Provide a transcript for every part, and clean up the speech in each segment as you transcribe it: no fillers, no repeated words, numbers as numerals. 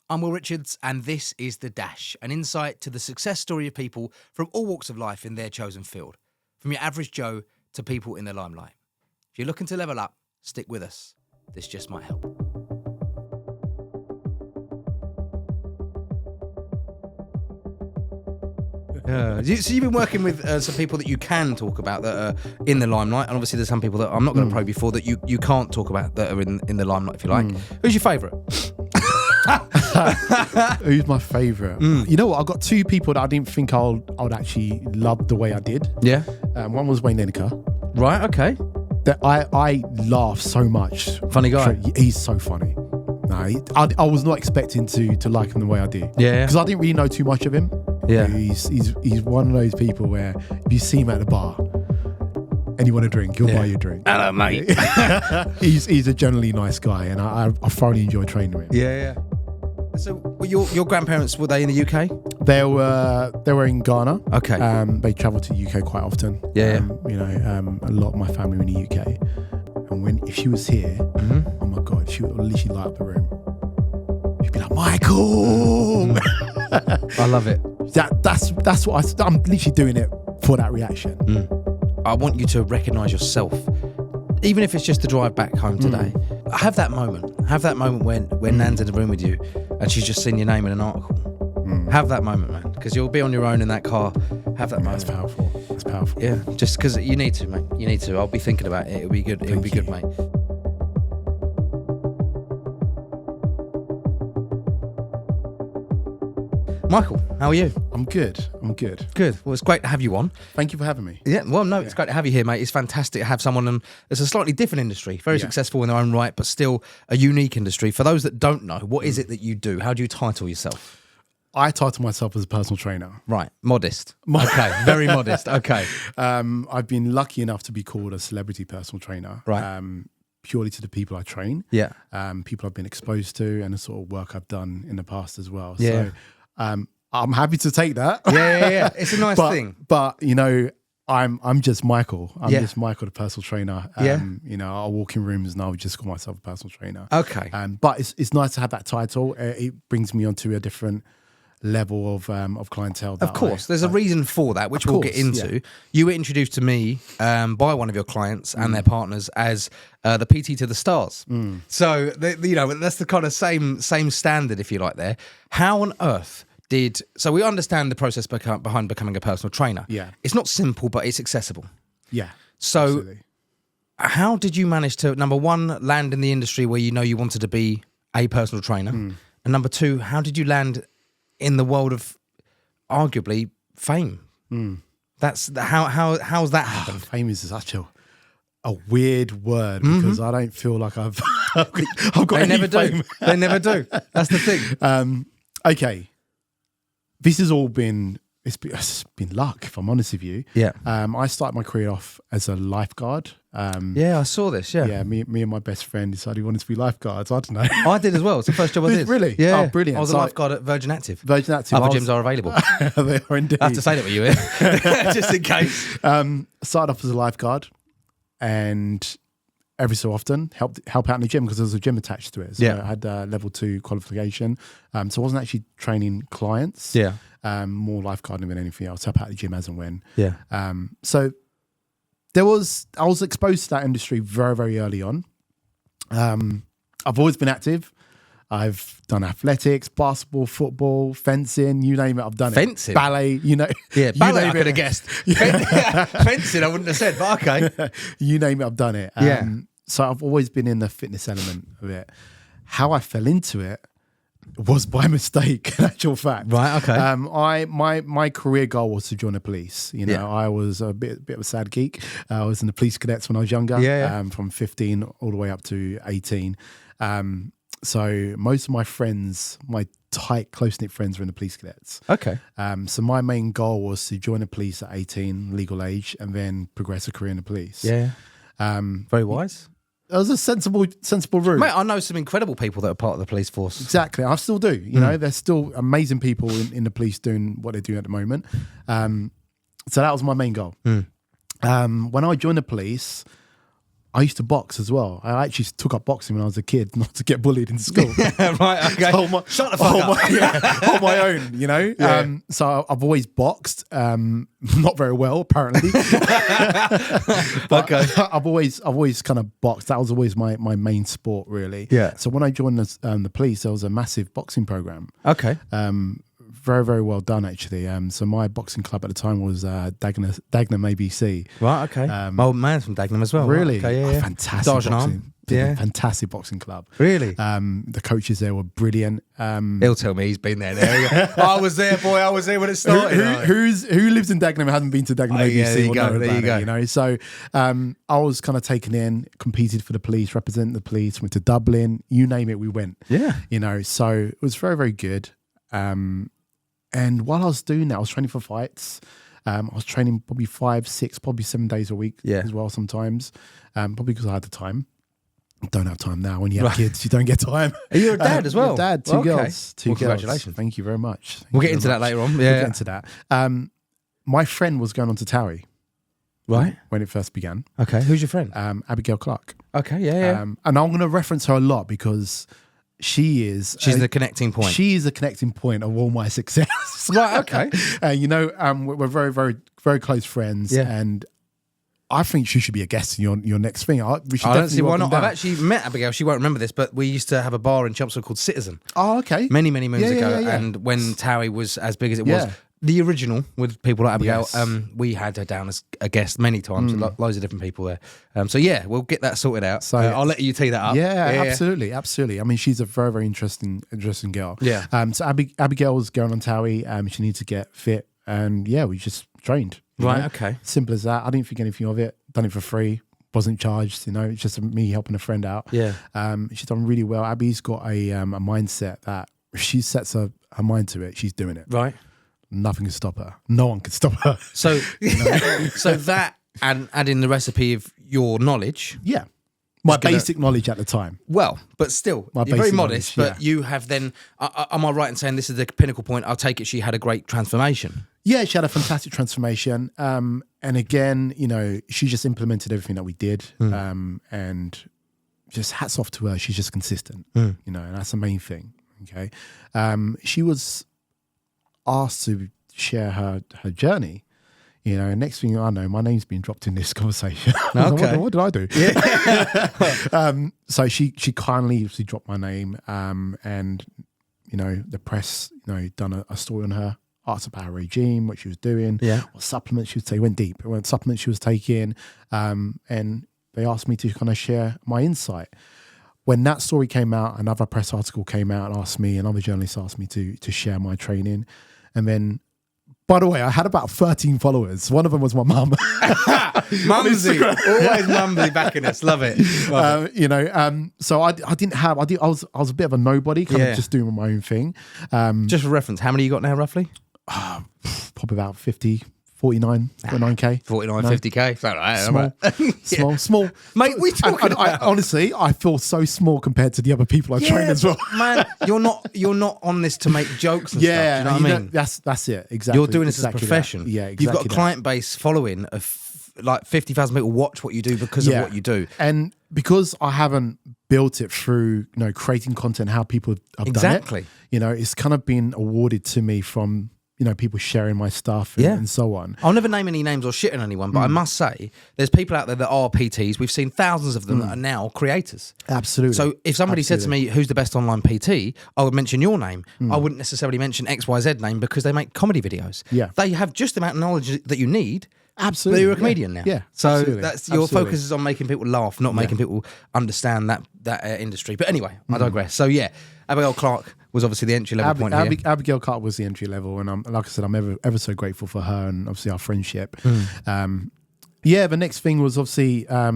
I'm Will Richards, and this is The Dash, an insight to the success story of people from all walks of life in their chosen field, from your average Joe to people in the limelight. If you're looking to level up, stick with us. This just might help. So you've been working with some people that you can talk about that are in the limelight, and obviously there's some people that I'm not going to probe you for that you can't talk about that are in the limelight, if you like. Who's your favourite? Who's my favourite? You know what? I've got two people that I didn't think I would actually love the way I did. Yeah. One was Wayne Lineker. Right, okay. That I laugh so much. Funny guy. He's so funny. No, I was not expecting to like him the way I do. Yeah. Because I didn't really know too much of him. Yeah. He's one of those people where if you see him at the bar and you want a drink, he'll buy you a drink. Hello, mate. he's a generally nice guy, and I thoroughly enjoy training with him. Yeah. So your grandparents, were they in the UK? They were in Ghana. Okay. They travel to the UK quite often. Yeah. A lot of my family were in the UK, and if she was here, oh my God, she would literally light up the room. She'd be like, Michael. I love it. That's what I'm literally doing it for that reaction. I want you to recognise yourself, even if it's just to drive back home today. Have that moment when Nan's in the room with you and she's just seen your name in an article. Have that moment, man, because you'll be on your own in that car. Have that moment. That's powerful. Yeah, just because you need to, mate. You need to. I'll be thinking about it. It'll be good. It'll be good, mate. Michael, how are you? I'm good. Good. Well, it's great to have you on. Thank you for having me. Yeah, well, no, it's great to have you here, mate. It's fantastic to have someone in it's a slightly different industry, very successful in their own right, but still a unique industry. For those that don't know, what is it that you do? How do you title yourself? I title myself as a personal trainer. Right, modest. Okay, very modest. Okay. I've been lucky enough to be called a celebrity personal trainer. Right. Purely to the people I train. Yeah. People I've been exposed to, and the sort of work I've done in the past as well. Yeah. So I'm happy to take that. Yeah. It's a nice thing. But I'm just Michael. I'm just Michael, the personal trainer. I'll walk in rooms and I'll just call myself a personal trainer. Okay. But it's nice to have that title. It brings me onto a different level of clientele. Of course, there's a reason for that, which we'll get into. Yeah. You were introduced to me by one of your clients and their partners as the PT to the stars. So that's the kind of same standard, if you like. There, how on earth so we understand the process behind becoming a personal trainer. Yeah, it's not simple, but it's accessible. Yeah. So, absolutely. How did you manage to, number one, land in the industry where you wanted to be a personal trainer, and number two, how did you land in the world of arguably fame? That's how's that happened? Fame is such a weird word because I don't feel like I've got They any never fame. do. They never do. That's the thing. Okay, this has all been it's been luck, if I'm honest with you. Yeah. I started my career off as a lifeguard. I saw this. Yeah. Me and my best friend decided we wanted to be lifeguards. I don't know. I did as well. It's the first job I did. Really? Yeah. Oh, brilliant. I was a lifeguard at Virgin Active. Virgin Active. Other gyms are available. They are indeed. I have to say that with you here, just in case. Started off as a lifeguard, and every so often help out in the gym because there was a gym attached to it. So I had level 2 qualification. So I wasn't actually training clients. Yeah. More lifeguarding than anything else. Help out the gym as and when. Yeah. So I was exposed to that industry very, very early on. I've always been active. I've done athletics, basketball, football, fencing, you name it, I've done it. Fencing? Ballet, Yeah, ballet I could have guessed. Fencing I wouldn't have said, but okay. You name it, I've done it. So I've always been in the fitness element of it. How I fell into it was by mistake, in actual fact. Right, okay. My career goal was to join the police. I was a bit of a sad geek. I was in the police cadets when I was younger, from 15 all the way up to 18. So most of my friends, my tight, close-knit friends were in the police cadets. Okay. So my main goal was to join the police at 18, legal age, and then progress a career in the police. Yeah. Very wise. It was a sensible route. Mate, I know some incredible people that are part of the police force. Exactly. I still do. There's still amazing people in the police doing what they're doing at the moment. So that was my main goal. When I joined the police, I used to box as well. I actually took up boxing when I was a kid, not to get bullied in school. Right, okay. Shut the fuck up. On my own, you know. Yeah. So I've always boxed, not very well apparently. But Okay. I've always kind of boxed. That was always my main sport, really. Yeah. So when I joined the police, there was a massive boxing program. Okay. Very, very well done, actually. So my boxing club at the time was Dagenham ABC. Right, okay. My old man's from Dagenham as well. Really? Right, okay, yeah, yeah. Fantastic boxing. Yeah. Fantastic boxing club. Really? The coaches there were brilliant. He'll tell me he's been there. There you go. I was there, boy. I was there when it started. Who lives in Dagenham and hasn't been to Dagenham ABC? Yeah, there you go. There you go. You know, so I was kind of taken in, competed for the police, represented the police, went to Dublin. You name it, we went. Yeah. You know, so it was very, very good. And while I was doing that, I was training for fights. I was training probably 5, 6, probably 7 days a week as well sometimes, probably because I had the time. I don't have time now. When you have kids, you don't get time. Are you a dad as well? Dad, two girls. Two girls. Congratulations. Thank you very much. We'll get into that later on. Yeah. We'll get into that. My friend was going on to Towie. Right. When it first began. Okay. Who's your friend? Abigail Clark. Okay. Yeah. And I'm going to reference her a lot because she's the connecting point. She is the connecting point of all my success. Right. Okay. You know, we're very, very, very close friends. Yeah. And I think she should be a guest in your next thing. I don't see why not. I've actually met Abigail. She won't remember this, but we used to have a bar in Chelmsford called Citizen. Oh, okay. Many, many moons ago. Yeah. And when Towie was as big as it was, the original with people like Abigail, we had her down as a guest many times. Loads of different people there. So yeah, we'll get that sorted out. So I'll let you tee that up. Yeah, absolutely. I mean, she's a very, very interesting girl. Yeah. So Abigail was going on Towie. She needed to get fit, and we just trained. Right. know? Okay. Simple as that. I didn't think anything of it. Done it for free. Wasn't charged. You know, it's just me helping a friend out. Yeah. She's done really well. Abby's got a mindset that if she sets her mind to it, she's doing it. Right. Nothing can stop her. No one can stop her. So, so that and adding the recipe of your knowledge. Yeah. My basic knowledge at the time. Well, but still, you're very modest, but you have then, am I right in saying this is the pinnacle point? I'll take it she had a great transformation. Yeah, she had a fantastic transformation. And again, you know, she just implemented everything that we did. And just hats off to her. She's just consistent, you know, and that's the main thing. Okay. She was asked to share her journey. You know, next thing I know, my name's been dropped in this conversation. Okay. What did I do? Yeah. So she kindly obviously dropped my name, and you know, the press, you know, done a story on her, asked about her regime, what she was doing, what supplements she was taking. Went deep. What supplements she was taking, and they asked me to kind of share my insight. When that story came out, another press article came out and asked me, another journalist asked me to share my training, and then. By the way, I had about 13 followers. One of them was my mum. Mumsy. Always mumsy backing us. Love it. You know, so I didn't have, I was a bit of a nobody, kind of just doing my own thing. Just for reference, how many you got now roughly? Probably about 49K. 49, 50K. Small. Mate, we talking about? Honestly, I feel so small compared to the other people I train as well. Man, you're not on this to make jokes and stuff. Do you know what I mean? That's it. Exactly. You're doing this as a profession. That. Yeah, exactly. You've got a client base following of like 50,000 people watch what you do because of what you do. And because I haven't built it through, you know, creating content, how people have done it. You know, it's kind of been awarded to me from, you know, people sharing my stuff and so on. I'll never name any names or shit on anyone, but I must say there's people out there that are PTs. We've seen thousands of them that are now creators. Absolutely. So if somebody said to me, who's the best online PT, I would mention your name. I wouldn't necessarily mention XYZ name because they make comedy videos. Yeah. They have just the amount of knowledge that you need. Absolutely. But you're a comedian now. Yeah. So absolutely. that's your focus is on making people laugh, not making people understand that industry. But anyway, I digress. So yeah, Abigail Clark was obviously the entry level point here. Abigail Clark was the entry level, and like I said, I'm ever so grateful for her and obviously our friendship. The next thing was obviously I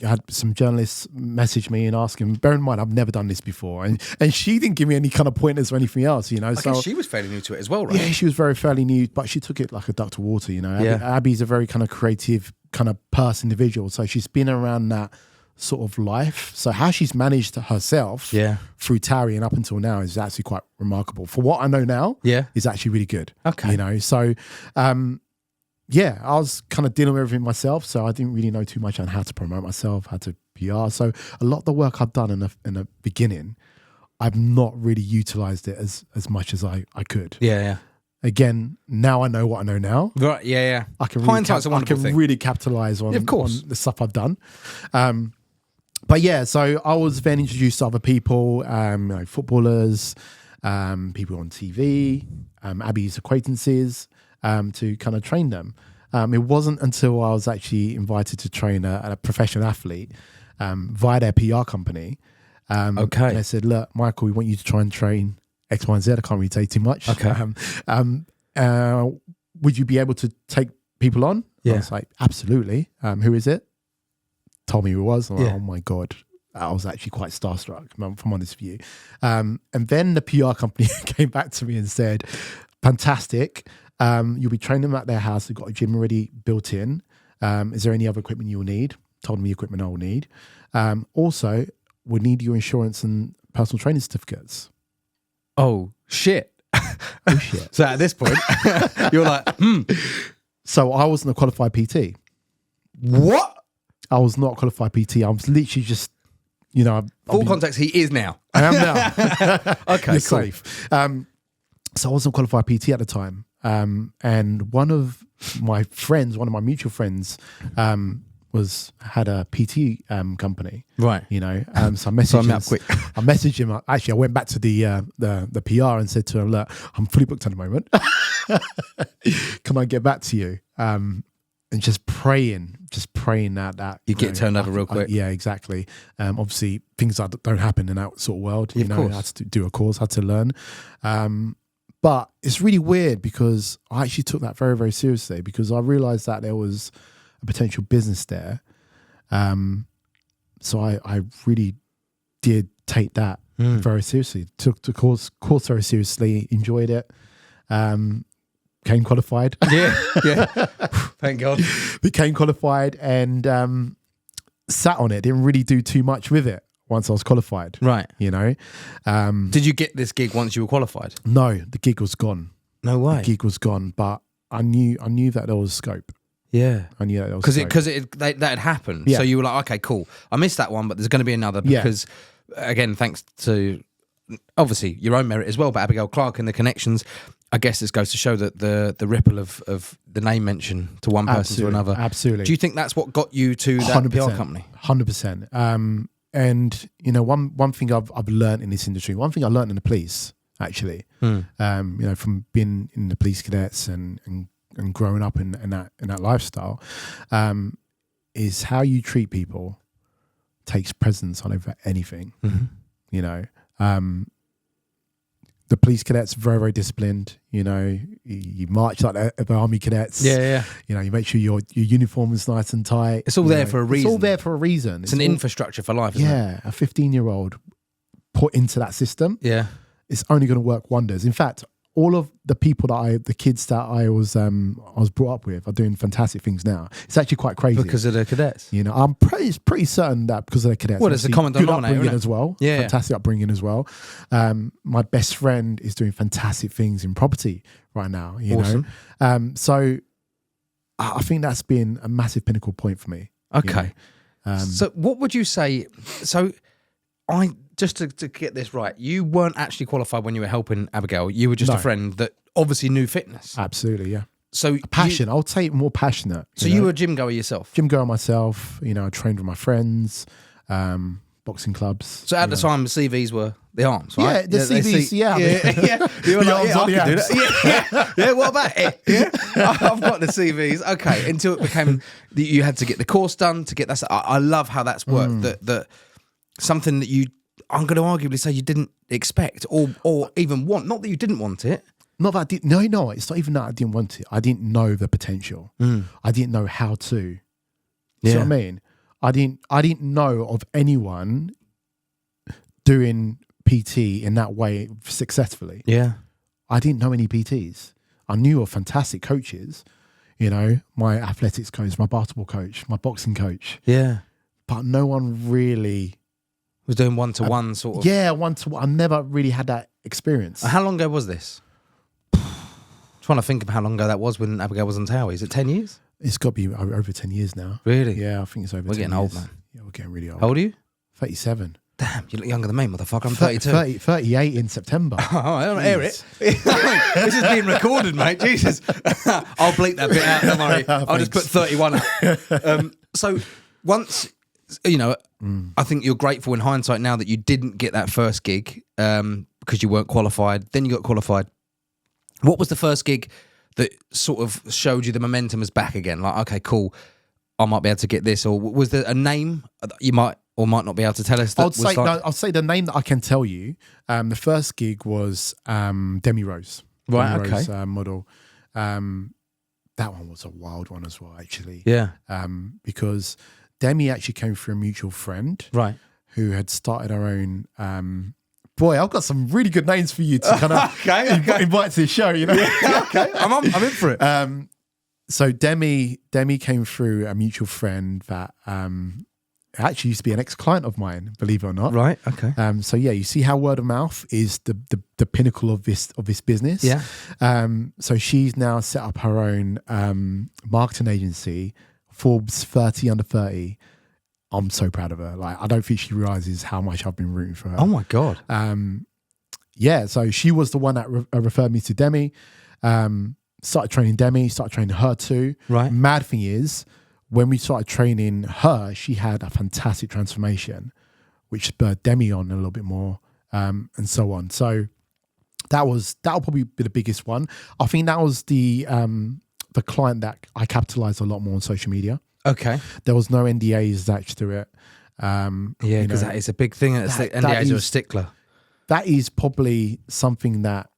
had some journalists message me and asking. Bear in mind, I've never done this before, and she didn't give me any kind of pointers or anything else. You know, I guess she was fairly new to it as well, right? Yeah, she was fairly new, but she took it like a duck to water. You know, Abby's a very kind of creative kind of individual, so she's been around that sort of life. So how she's managed herself through Towie and up until now is actually quite remarkable. For what I know now, is actually really good. Okay, you know, so. yeah, I was kind of dealing with everything myself, so I didn't really know too much on how to promote myself, how to PR. So a lot of the work I've done in the beginning, I've not really utilized it as much as I could. Yeah. Again, now I know what I know now. Right. Yeah. I can Hindsight's a wonderful thing. really capitalize on, of course. on the stuff I've done. But yeah, so I was then introduced to other people, footballers, people on TV, Abby's acquaintances, to kind of train them. It wasn't until I was actually invited to train a professional athlete via their PR company. Okay. And they said, look, Michael, we want you to try and train X, Y, and Z. I can't really tell you too much. Okay. Would you be able to take people on? Yeah. I was like, absolutely. Who is it? Told me who it was. I'm like, oh my God. I was actually quite starstruck, if I'm honest with you. And then the PR company came back to me and said, fantastic. You'll be training them at their house. They've got a gym already built in. Is there any other equipment you'll need? Told me equipment I will need. Also, we need your insurance and personal training certificates. Oh, shit. Oh, shit. So at this point, you're like, So I wasn't a qualified PT. What? I was not a qualified PT. I was literally just, Full context, he is now. I am now. Okay, You're cool. safe. So I wasn't a qualified PT at the time. And one of my mutual friends, had a PT company. Right. So I messaged him. up quick. I messaged him. Actually, I went back to the PR and said to him, look, I'm fully booked at the moment. Can I get back to you? And just praying that You get turned over real quick. Yeah, exactly. Obviously, things that don't happen in that sort of world. Of course. I had to do a course, had to learn. But it's really weird because I actually took that very, very seriously because I realized that there was a potential business there. So I really did take that very seriously. Took the course very seriously, enjoyed it. Became qualified. Yeah. Thank God. Became qualified and sat on it. Didn't really do too much with it once I was qualified. Right. Did you get this gig once you were qualified? No, the gig was gone. No way. The gig was gone, but I knew that there was scope. Yeah. I knew that there was because that had happened. Yeah. So you were like, okay, cool. I missed that one, but there's going to be another because, again, thanks to obviously your own merit as well, but Abigail Clark and the connections. I guess this goes to show that the ripple of the name mention to one person to another. Absolutely. Do you think that's what got you to that 100%, PR company? 100%. And one thing I've learned in this industry, one thing I learned in the police actually, from being in the police cadets and growing up in that lifestyle, is how you treat people takes precedence on over anything. Mm-hmm. The police cadets are very, very disciplined. You march like the army cadets. Yeah. You make sure your uniform is nice and tight. It's all there for a reason. It's all there for a reason. It's an infrastructure for life, isn't it? Yeah, a 15-year-old put into that system. Yeah. It's only going to work wonders. In fact, all of the people the kids that I was brought up with are doing fantastic things now. It's actually quite crazy because of the cadets. I'm pretty certain that because of the cadets. Well, it's a common denominator, upbringing as well. Yeah, fantastic upbringing as well. My best friend is doing fantastic things in property right now. Awesome. So I think that's been a massive pinnacle point for me. Okay. So what would you say? So just to get this right, you weren't actually qualified when you were helping Abigail. You were just a friend that obviously knew fitness. Absolutely, yeah. So passion. I would say more passionate. So you were a gym goer yourself? Gym goer myself. I trained with my friends, boxing clubs. So at the time, the CVs were the arms, right? Yeah, the CVs, yeah. You were like, I can do that. Yeah. What about it? Yeah. I've got the CVs. Okay. Until it became, you had to get the course done to get that. I love how that's worked. That something that I'm going to arguably say you didn't expect or even want. Not that you didn't want it. Not that I didn't. No, it's not even that I didn't want it. I didn't know the potential. I didn't know how to. See what I mean? I didn't know of anyone doing PT in that way successfully. Yeah. I didn't know any PTs. I knew of fantastic coaches. My athletics coach, my basketball coach, my boxing coach. Yeah. But no one really was doing one-to-one sort of. Yeah, one-to-one. I never really had that experience. How long ago was this? trying to think of how long ago that was when Abigail was on Towie. Is it 10 years? It's got to be over 10 years now. Really? Yeah, I think it's over 10 years. We're getting old, man. Yeah, we're getting really old. How old are you? 37. Damn, you look younger than me, motherfucker. I'm 32. 38 in September. Oh, I don't hear it. This is being recorded, mate. Jesus. I'll bleep that bit out, don't worry. I'll just put 31 out. So once, you know, I think you're grateful in hindsight now that you didn't get that first gig because you weren't qualified. Then you got qualified. What was the first gig that sort of showed you the momentum is back again? Like, okay, cool, I might be able to get this. Or was there a name you might or might not be able to tell us? I'll say the name that I can tell you. The first gig was Demi Rose. Right, Demi okay. Rose, model. That one was a wild one as well, actually. Yeah. Because Demi actually came through a mutual friend. Right. Who had started her own... boy, I've got some really good names for you to kind of invite to the show, you know? Yeah, okay, I'm in for it. So Demi came through a mutual friend that actually used to be an ex-client of mine, believe it or not. Right, okay. So yeah, you see how word of mouth is the pinnacle of this business. Yeah. So she's now set up her own marketing agency, Forbes 30 under 30. I'm so proud of her. Like, I don't think she realizes how much I've been rooting for her. Oh my God. Yeah, so she was the one that referred me to Demi. Started training Demi, started training her too. Right. Mad thing is, when we started training her, she had a fantastic transformation, which spurred Demi on a little bit more, and so on. So that'll probably be the biggest one. I think that was the client that I capitalized a lot more on social media. Okay. There was no NDAs attached to it. Yeah, because that is a big thing. NDAs are a stickler. That is probably something that,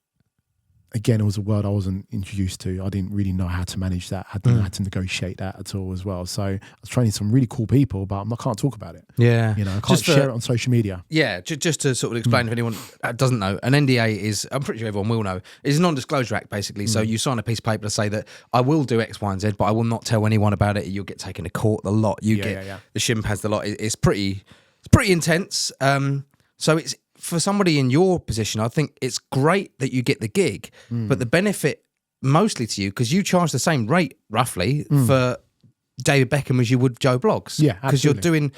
again, it was a word I wasn't introduced to. I didn't really know how to manage that. I didn't know how to negotiate that at all as well. So I was training some really cool people, but I can't talk about it. Yeah. You know, I can't share it on social media. Yeah, just to sort of explain if anyone doesn't know, an NDA is, I'm pretty sure everyone will know, is a non-disclosure act, basically. So you sign a piece of paper to say that I will do X, Y, and Z, but I will not tell anyone about it. You'll get taken to court, the lot. You get the shin pads, the lot. It's pretty intense. So it's, for somebody in your position, I think it's great that you get the gig, but the benefit mostly to you, because you charge the same rate, roughly, for David Beckham as you would Joe Bloggs. Yeah, because you're doing...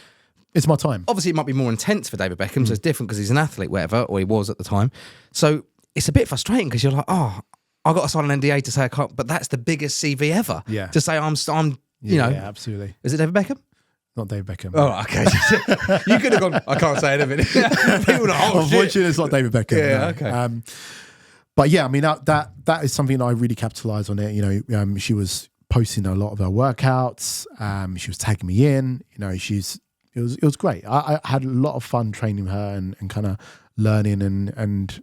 It's my time. Obviously, it might be more intense for David Beckham, so it's different because he's an athlete, whatever, or he was at the time. So it's a bit frustrating because you're like, oh, I've got to sign an NDA to say I can't, but that's the biggest CV ever. Yeah. To say I'm you know. Yeah, absolutely. Is it David Beckham? Not David Beckham. Oh, okay. You could have gone, I can't say anything. People are, oh, unfortunately, it's not David Beckham. Yeah, no. okay. But yeah, I mean, that is something that I really capitalized on it. You know, she was posting a lot of her workouts. She was tagging me in. You know, it was great. I had a lot of fun training her and kind of learning and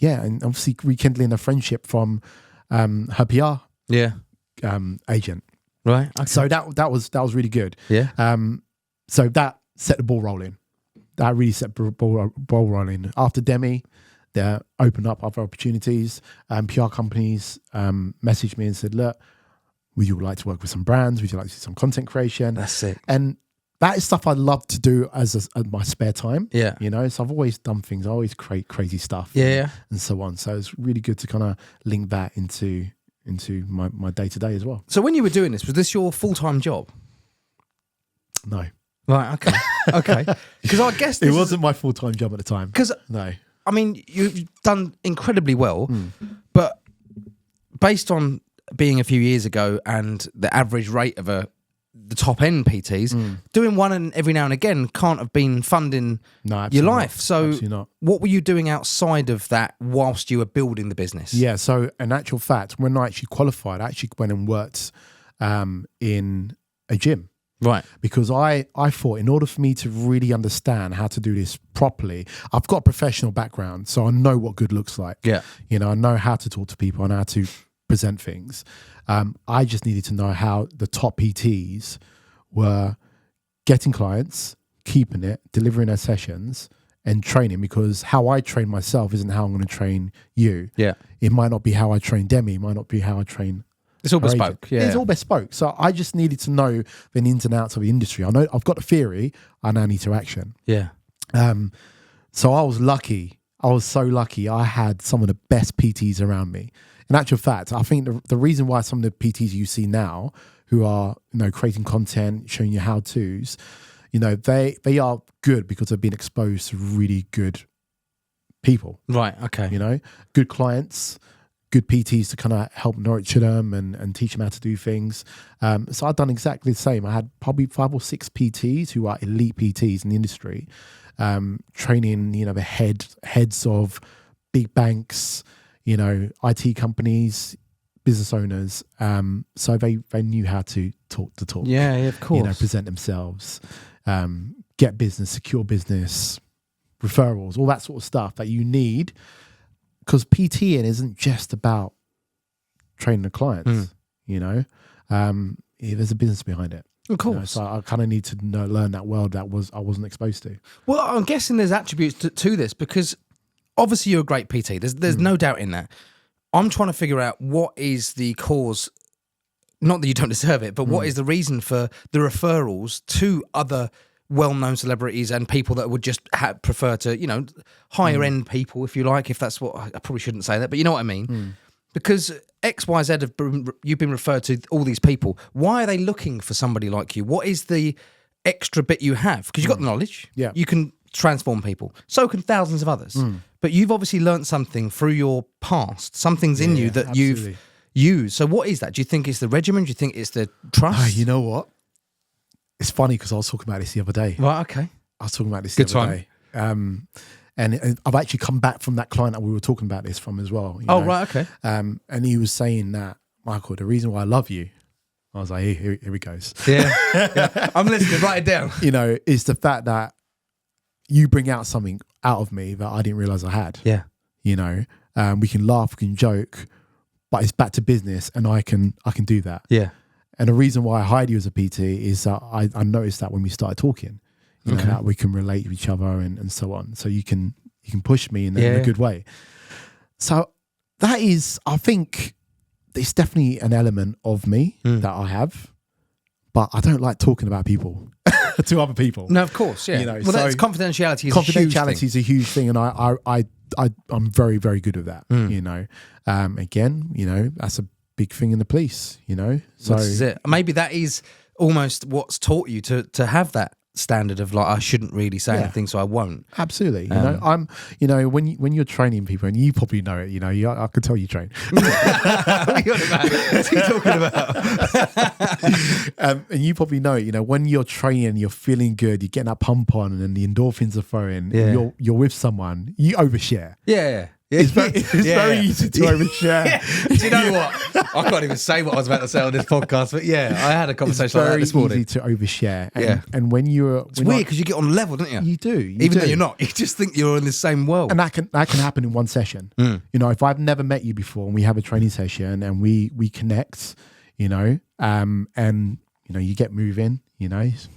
obviously rekindling a friendship from her PR agent. Right. Okay. So that was really good. Yeah. So that set the ball rolling. That really set the ball rolling. After Demi, they opened up other opportunities. PR companies messaged me and said, look, would you like to work with some brands? Would you like to do some content creation? That's it. And that is stuff I love to do as my spare time. Yeah. You know, so I've always done things. I always create crazy stuff. Yeah. And so on. So it's really good to kind of link that into my day-to-day as well. So when you were doing this, was this your full-time job? No. Right, okay. Okay. Because I guess it wasn't my full-time job at the time. Because, no. I mean, you've done incredibly well, but based on being a few years ago and the average rate of the top-end PTs, doing one and every now and again can't have been funding your life. Not. So absolutely not. What were you doing outside of that whilst you were building the business? Yeah, so in actual fact, when I actually qualified, I actually went and worked in a gym. Right. Because I thought in order for me to really understand how to do this properly, I've got a professional background, so I know what good looks like. Yeah. You know, I know how to talk to people and how to present things. I just needed to know how the top PTs were getting clients, keeping it, delivering their sessions, and training, because how I train myself isn't how I'm going to train you. Yeah. It might not be how I train Demi, it might not be how I train. It's all bespoke. Yeah. It's all bespoke. So I just needed to know the ins and outs of the industry. I know I've got the theory, I now need to action. Yeah. So I was lucky. I was so lucky. I had some of the best PTs around me. in actual fact, I think the reason why some of the PTs you see now who are, creating content, showing you how-tos, they are good because they've been exposed to really good people. Right, okay. Good clients, good PTs to kind of help nurture them and teach them how to do things. So I've done exactly the same. I had probably 5 or 6 PTs who are elite PTs in the industry, training, the heads of big banks, IT companies, business owners. So they knew how to talk the talk. Yeah, of course. Present themselves, get business, secure business, referrals, all that sort of stuff that you need. Because PTing isn't just about training the clients, there's a business behind it. Of course. So I kind of need to learn that world I wasn't exposed to. Well, I'm guessing there's attributes to this because obviously you're a great PT. There's no doubt in that. I'm trying to figure out what is the cause, not that you don't deserve it, but what is the reason for the referrals to other well-known celebrities and people that would just prefer to, higher end people, if you like, if that's what, I probably shouldn't say that, but you know what I mean? Because X, Y, Z, you've been referred to all these people. Why are they looking for somebody like you? What is the extra bit you have? Because you've got the knowledge. Yeah. You can transform people. So can thousands of others. But you've obviously learned something through your past. Something's in you that absolutely. you've used. So what is that? Do you think it's the regimen? Do you think it's the trust? You know what? It's funny because I was talking about this the other day. Right, okay. I was talking about this the other day. And I've actually come back from that client that we were talking about this from as well. Right, okay. And he was saying that, Michael, the reason why I love you, I was like, here he goes. Yeah. I'm listening, write it down. Is the fact that you bring out something out of me that I didn't realize I had. Yeah. We can laugh, we can joke, but it's back to business and I can do that. Yeah. And the reason why I hired you as a PT is that I noticed that when we started talking, that we can relate to each other and so on. So you can push me in a good way. So that is, I think, it's definitely an element of me that I have, but I don't like talking about people to other people. No, of course, yeah. Well, so that's confidentiality. Confidentiality is a huge thing, and I'm very, very good with that. Again, that's a big thing in the police. So this is it. Maybe that is almost what's taught you to have that standard of like, I shouldn't really say anything, so I won't. Absolutely. I'm when you're training people, and you probably know it, I can tell you train. What's he talking about? And you probably know it, when you're training, you're feeling good, you're getting that pump on and the endorphins are flowing, you're with someone, you overshare. Yeah. It's very easy to overshare. Do you know what? I can't even say what I was about to say on this podcast, but I had a conversation like that this morning. It's very easy to overshare. And when you're... It's weird because you get on level, don't you? You do. Even though you're not. You just think you're in the same world. And that can happen in one session. If I've never met you before and we have a training session and we connect, and you get moving,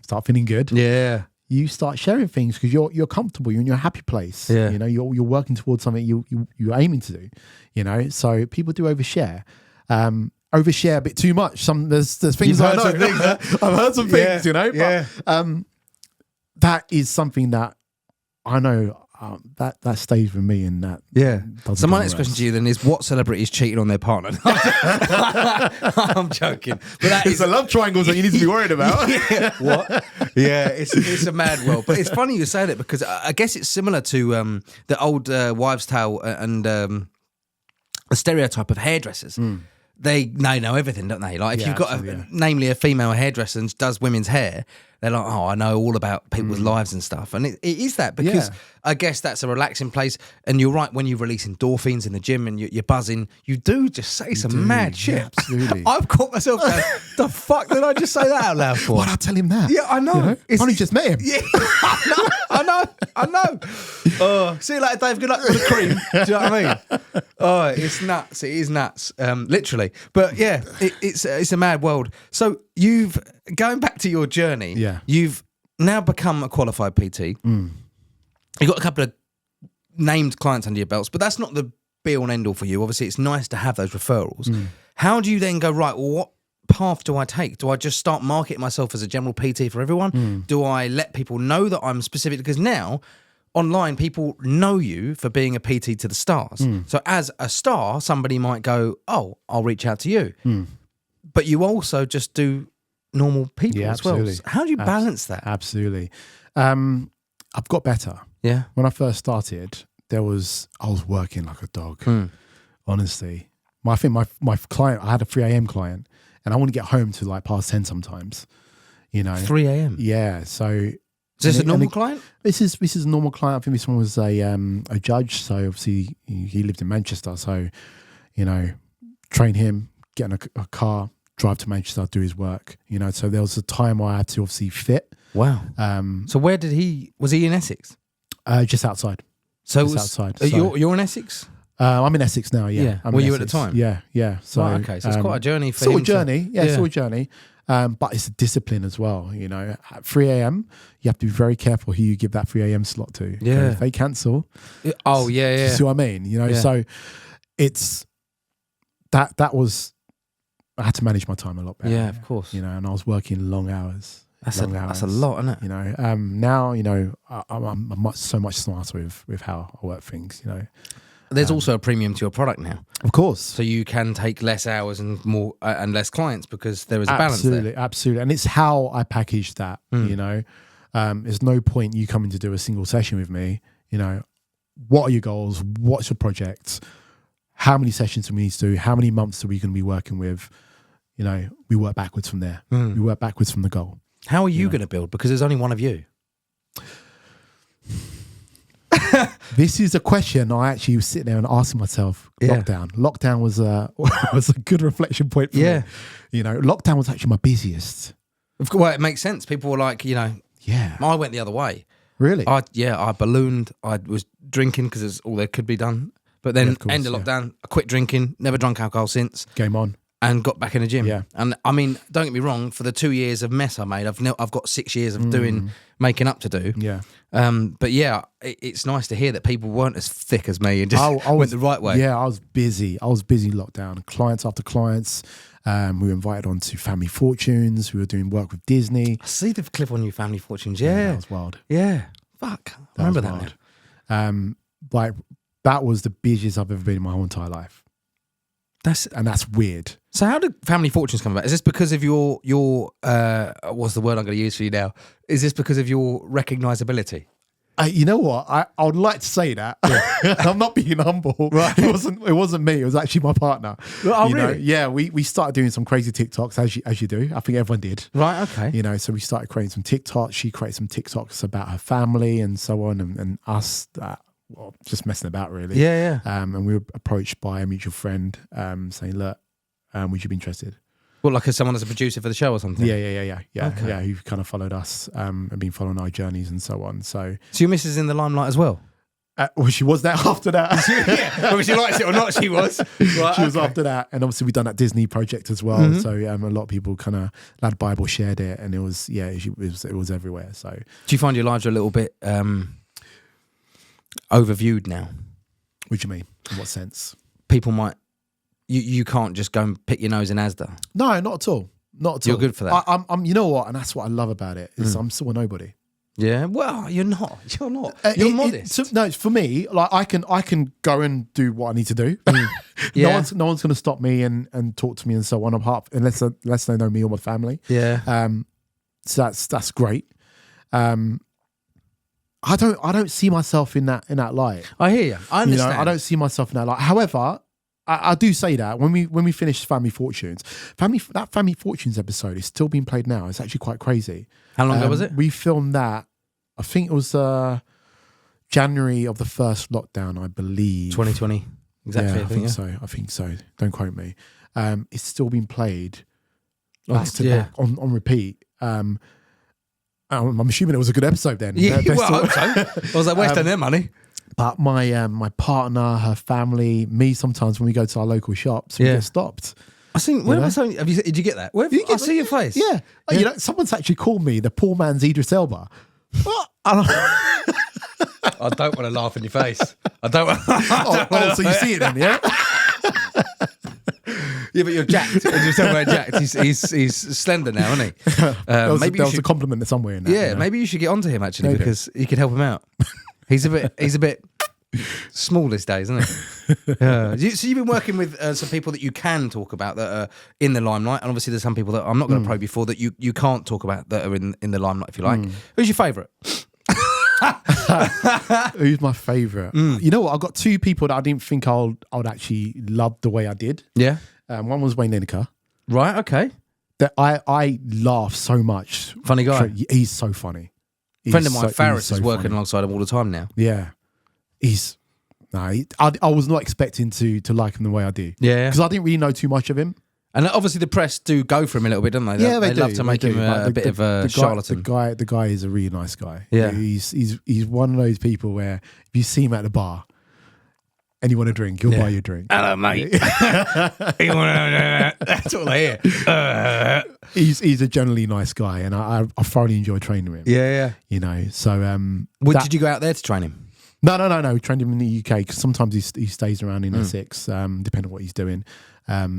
start feeling good. Yeah. You start sharing things because you're comfortable, you're in your happy place. Yeah. You're working towards something you're aiming to do. So people do overshare. Overshare a bit too much. There's things I know. I've heard some things, but that is something that I know that stays with me, and that So my next question to you then is, what celebrity is cheating on their partner? I'm joking, but it's the love triangles that you need to be worried about. What? Yeah, it's a mad world, but it's funny you say that because I guess it's similar to the old wives' tale and the stereotype of hairdressers. They know everything, don't they? Like if you've got namely a female hairdresser and does women's hair, they're like, oh, I know all about people's lives and stuff. And it is that because I guess that's a relaxing place. And you're right, when you release endorphins in the gym and you're buzzing, you do just say some mad shit. Yeah, absolutely. I've caught myself going, the fuck did I just say that out loud for? Why'd I tell him that? Yeah, I know. I've only just met him. Yeah, I know. See you later, Dave. Good luck with the cream. Do you know what I mean? Oh, it's nuts. It is nuts, literally. But yeah, it's a mad world. So going back to your journey, you've now become a qualified PT. You've got a couple of named clients under your belts, but that's not the be all and end all for you. Obviously, it's nice to have those referrals. How do you then go, right, well, what path do I take? Do I just start marketing myself as a general PT for everyone? Do I let people know that I'm specific? Because now online, people know you for being a PT to the stars. So as a star, somebody might go, "Oh, I'll reach out to you," but you also just do normal people as well. So how do you balance that? Absolutely. I've got better. Yeah. When I first started, I was working like a dog. Honestly, I think my client, I had a 3 a.m. client, and I wouldn't get home till like past 10 sometimes. 3 a.m. Yeah. So is this a normal client? This is a normal client. I think this one was a judge. So obviously he lived in Manchester. So train him, get in a car, drive to Manchester, do his work. So there was a time where I had to obviously fit. Wow. So where was he in Essex? Just outside. So just outside. You're in Essex? I'm in Essex now. Yeah. Were you at the time? Yeah. So right, okay. So it's quite a journey for him. It's a journey. But it's a discipline as well. At 3 a.m., you have to be very careful who you give that 3 a.m. slot to. Yeah. If they cancel. Oh yeah. You see what I mean? So it's that was. I had to manage my time a lot better. Yeah, of course. And I was working long hours. That's a lot, isn't it? Now I'm so much smarter with how I work things. There's also a premium to your product now, of course. So you can take less hours and more and less clients because there is a balance there. Absolutely, and it's how I package that. There's no point you coming to do a single session with me. What are your goals? What's your project? How many sessions do we need to do? How many months are we going to be working with? We work backwards from there. We work backwards from the goal. How are you going to build? Because there's only one of you. This is a question I actually was sitting there and asking myself. Lockdown was a good reflection point for me. Lockdown was actually my busiest. Well, it makes sense. People were like, I went the other way. Really? I ballooned. I was drinking because it's all there could be done. But then end of lockdown, I quit drinking. Never drunk alcohol since. Game on. And got back in the gym. Yeah. And I mean, don't get me wrong, for the 2 years of mess I made, I've got 6 years of making up to do. Yeah. But yeah, it's nice to hear that people weren't as thick as me and just went the right way. Yeah, I was busy lockdown. Clients after clients. We were invited on to Family Fortunes. We were doing work with Disney. I see the clip on you, Family Fortunes. Yeah. That was wild. Yeah. Fuck. I remember that now. That was the busiest I've ever been in my whole entire life. That's weird. So how did Family Fortunes come about? Is this because of your what's the word I'm going to use for you now? Is this because of your recognisability? You know what? I would like to say that. Yeah. I'm not being humble. Right. It wasn't me. It was actually my partner. Oh, really? Yeah. We started doing some crazy TikToks as you do. I think everyone did. Right. Okay. So we started creating some TikToks. She created some TikToks about her family and so on, and us. Just messing about, really. Yeah. And we were approached by a mutual friend saying, "Look, would you be interested?" Well, like as someone as a producer for the show or something? Yeah. Okay. Yeah, who kind of followed us and been following our journeys and so on. So your missus in the limelight as well? Well, she was there after that. Yeah. Whether she likes it or not, she was. Right, she was after that. And obviously we've done that Disney project as well. Mm-hmm. So a lot of people kind of, Lad Bible shared it, and it was everywhere. So do you find your lives are a little bit overviewed now? What do you mean? In what sense? People might... You can't just go and pick your nose in Asda. No, not at all. Not at all. You're good for that. I'm. You know what? And that's what I love about it. Is I'm still a nobody. Yeah. Well, you're not. You're not. You're modest. No, for me, like I can go and do what I need to do. Yeah. No one's going to stop me and talk to me and so on. Apart unless they know me or my family. Yeah. So that's great. I don't see myself in that light. I hear you. I understand. I don't see myself in that light. However, I do say that when we finished Family Fortunes, that Family Fortunes episode is still being played now. It's actually quite crazy. How long ago was it? We filmed that. I think it was January of the first lockdown, I believe. 2020. Exactly. Yeah, I think so. Don't quote me. It's still being played back to back on repeat. I'm assuming it was a good episode then. Yeah, I hope so. I was like, where's their money? But my partner, her family, me, sometimes when we go to our local shops, we get stopped. I seen. Did you get that? I see your face. Yeah. Someone's actually called me the poor man's Idris Elba. What? I don't want to laugh in your face. I don't want. So you see it then, yeah? Yeah, but you're jacked. Idris Elba jacked. He's slender now, isn't he? There was a compliment somewhere in that. Yeah, maybe you should get onto him actually because he could help him out. He's a bit small these days, isn't he? So you've been working with some people that you can talk about that are in the limelight, and obviously there's some people that I'm not going to probe you for that you can't talk about that are in the limelight, if you like. Who's your favourite? Who's my favourite? You know what? I've got two people that I didn't think I would actually love the way I did. Yeah. One was Wayne Lineker. Right. Okay. That I laugh so much. Funny guy. He's so funny. Friend of mine, Faris, is working alongside him all the time now. Yeah. I was not expecting to like him the way I do. Yeah. Because I didn't really know too much of him. And obviously the press do go for him a little bit, don't they? Yeah, they love to make him a bit of a charlatan. The guy is a really nice guy. Yeah. He's one of those people where if you see him at the bar and you want a drink, he'll buy you a drink. Hello, mate. That's all I hear. He's a generally nice guy, and I thoroughly enjoy training him. Yeah. You know, so did you go out there to train him? No. We trained him in the UK because sometimes he stays around in Essex, depending on what he's doing.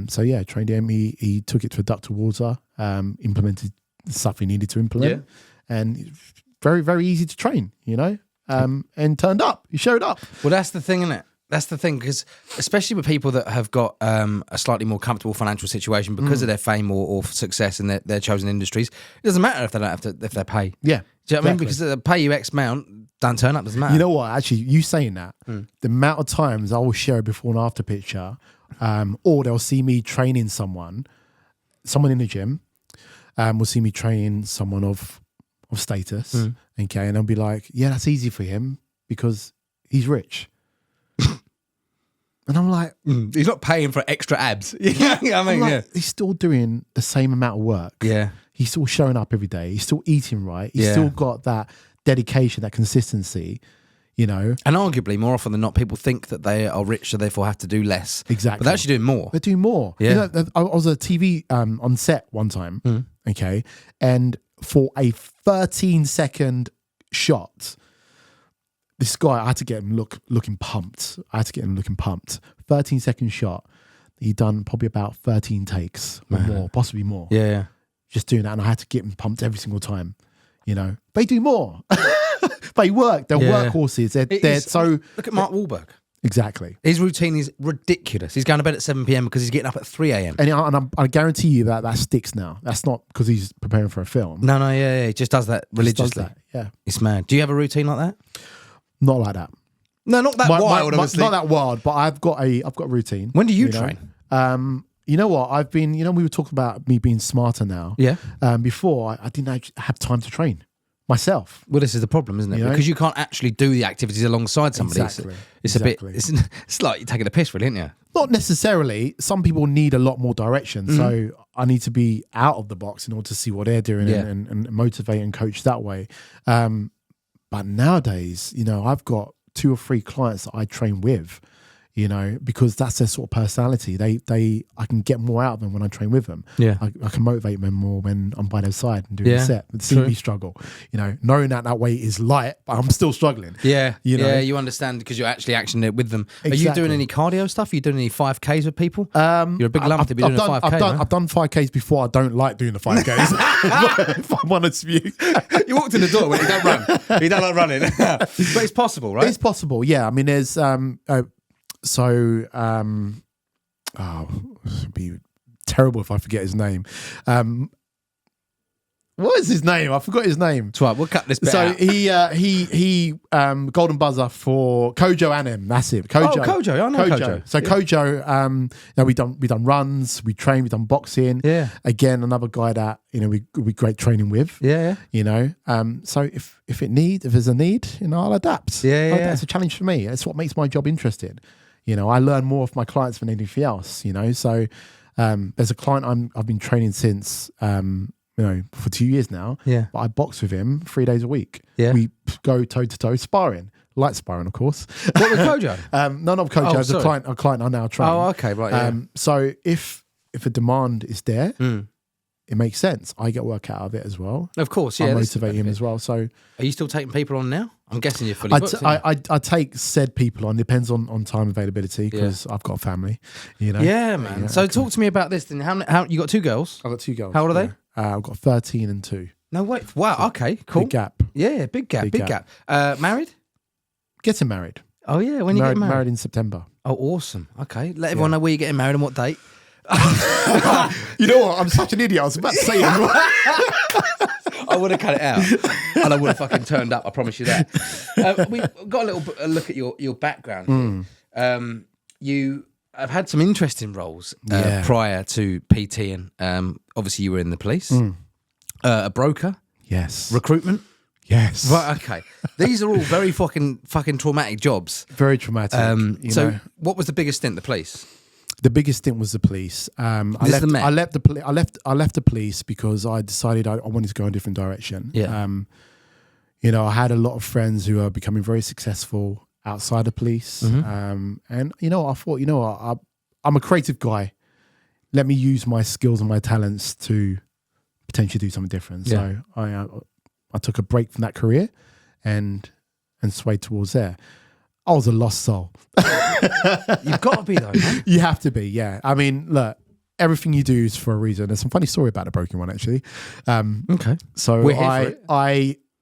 So yeah, trained him. He took it to a duck to water, implemented the stuff he needed to implement, and very, very easy to train, you know, and turned up. He showed up. Well, that's the thing, isn't it? That's the thing, because especially with people that have got a slightly more comfortable financial situation because of their fame or success in their chosen industries, it doesn't matter if they don't have to, if they pay. Yeah. Do you know what I mean? Because they pay you X amount, don't turn up, doesn't matter. You know what? Actually, you saying that, the amount of times I will share a before and after picture, or they'll see me training someone in the gym, will see me training someone of status, okay, and they'll be like, yeah, that's easy for him because he's rich. And I'm like, he's not paying for extra abs. Yeah, I mean, like, he's still doing the same amount of work. Yeah. He's still showing up every day. He's still eating right. He's still got that dedication, that consistency, you know. And arguably, more often than not, people think that they are rich, so therefore have to do less. Exactly. But they're actually doing more. They're doing more. Yeah. You know, I was a TV on set one time, okay, and for a 13-second shot, this guy, I had to get him looking pumped. 13-second shot. He'd done probably about 13 takes or more, possibly more. Yeah. Just doing that, and I had to get him pumped every single time. You know, they do more. They work. They're workhorses. They're so. Look at Mark Wahlberg. Exactly. His routine is ridiculous. He's going to bed at 7 p.m. because he's getting up at 3 a.m. And I guarantee you that sticks now. That's not because he's preparing for a film. No, yeah. He just does that religiously. Yeah. It's mad. Do you have a routine like that? Not like that. No, not that wild, obviously. Not that wild, but I've got a routine. When do you train? You know what? I've been, you know, we were talking about me being smarter now. Yeah. Before, I didn't have time to train myself. Well, this is the problem, isn't it? You know? Because you can't actually do the activities alongside somebody. Exactly. It's a bit, it's like you're taking a piss, really, isn't you? Not necessarily. Some people need a lot more direction. So I need to be out of the box in order to see what they're doing and motivate and coach that way. But nowadays, you know, I've got 2 or 3 clients that I train with, you know, because that's their sort of personality. I can get more out of them when I train with them. Yeah. I can motivate them more when I'm by their side and doing the set. See me struggle, you know, knowing that weight is light, but I'm still struggling. Yeah. You know? Yeah, you understand because you're actually actioning it with them. Exactly. Are you doing any cardio stuff? Are you doing any 5Ks with people? You're a big lump to be doing a 5K. I've done 5Ks before. I don't like doing the 5Ks. If I'm honest with you. You walked in the door when you don't run. You don't like running. But it's possible, right? It's possible, yeah. I mean, there's it'd be terrible if I forget his name. What is his name? I forgot his name. That's right. We'll cut this bit out. he golden buzzer for Kojo Anem. That's it. Kojo. Oh, Kojo. I know Kojo. So Kojo, we done runs, we trained, we done boxing. Yeah. Again, another guy that, you know, we great training with. Yeah. You know. So if there's a need, you know, I'll adapt. Yeah. That's a challenge for me. That's what makes my job interesting. You know, I learn more of my clients than anything else, you know. So there's a client I've been training since you know, for 2 years now. Yeah. But I box with him 3 days a week. Yeah. We go toe to toe sparring. Light sparring, of course. What with Kojo? No, not Kojo. It's a client I now train. Oh, okay, right. Yeah. So if a demand is there, it makes sense. I get work out of it as well. Of course, yeah. I motivate him as well. So, are you still taking people on now? I'm guessing you're fully booked. I take said people on. Depends on time availability because I've got a family. You know. Yeah, man. Yeah, so talk to me about this. Then how you got 2 girls? I've got 2 girls. How old are they? I've got 13 and 2. No, wait. Wow. Okay. Cool. Big gap. Yeah. Big gap. Married? Getting married. Oh yeah, when you get married? Married in September. Oh, awesome. Okay, let everyone know where you're getting married and what date. You know what? I'm such an idiot. I was about to say it. I would have cut it out, and I would have fucking turned up. I promise you that. We got a look at your background. You have had some interesting roles prior to PT, and obviously you were in the police, a broker, yes, recruitment. Yes. Right, okay. These are all very fucking traumatic jobs. Very traumatic. So what was the biggest stint, the police? The biggest stint was the police. I left the police because I decided I wanted to go in a different direction. Yeah. I had a lot of friends who are becoming very successful outside the police. And I thought, I'm a creative guy. Let me use my skills and my talents to potentially do something different. Yeah. So I took a break from that career and swayed towards there. I was a lost soul. You've got to be though, man. You have to be, yeah. I mean, look, everything you do is for a reason. There's some funny story about the broken one, actually. Okay. So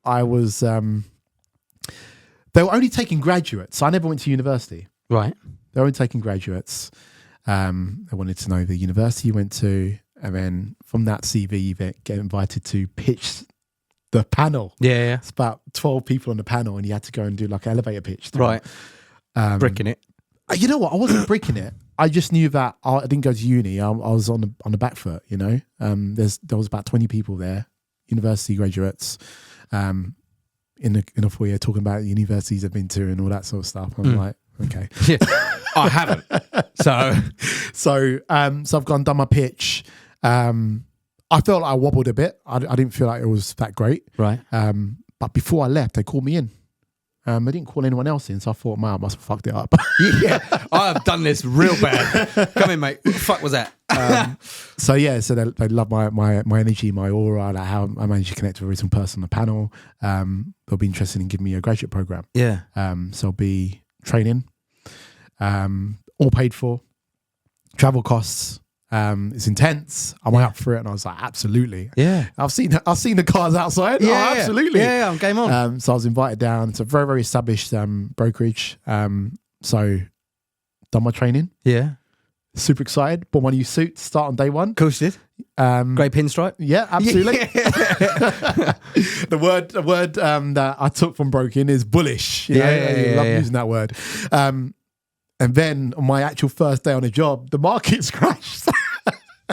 I was, they were only taking graduates. I never went to university. Right. They were only taking graduates. They wanted to know the university you went to. And then from that CV, you get invited to pitch the panel. Yeah. It's about 12 people on the panel and you had to go and do like an elevator pitch. Right. Bricking it. You know what? I wasn't bricking it. I just knew that I didn't go to uni. I was on the back foot, There was about 20 people there, university graduates, in a foyer talking about the universities I've been to and all that sort of stuff. I'm like, okay. Yeah. I haven't. So I've gone and done my pitch. I felt like I wobbled a bit. I didn't feel like it was that great. Right. But before I left, they called me in. They didn't call anyone else in, so I thought, man, I must have fucked it up. Yeah, I have done this real bad. Come in, mate. What the fuck was that? So they love my energy, my aura, like how I managed to connect with every single person on the panel. They'll be interested in giving me a graduate program. Yeah. So I'll be training, all paid for, travel costs. It's intense. I went up for it and I was like, absolutely. Yeah. I've seen the cars outside. Yeah, oh, absolutely. Yeah, I'm game on. So I was invited down. It's a very, very established brokerage. So done my training. Yeah. Super excited. Bought my new suit, start on day one. Of course you did. Grey pinstripe. Yeah, absolutely. Yeah. The word that I took from broking is bullish. I love using that word. And then on my actual first day on the job, the market's crashed.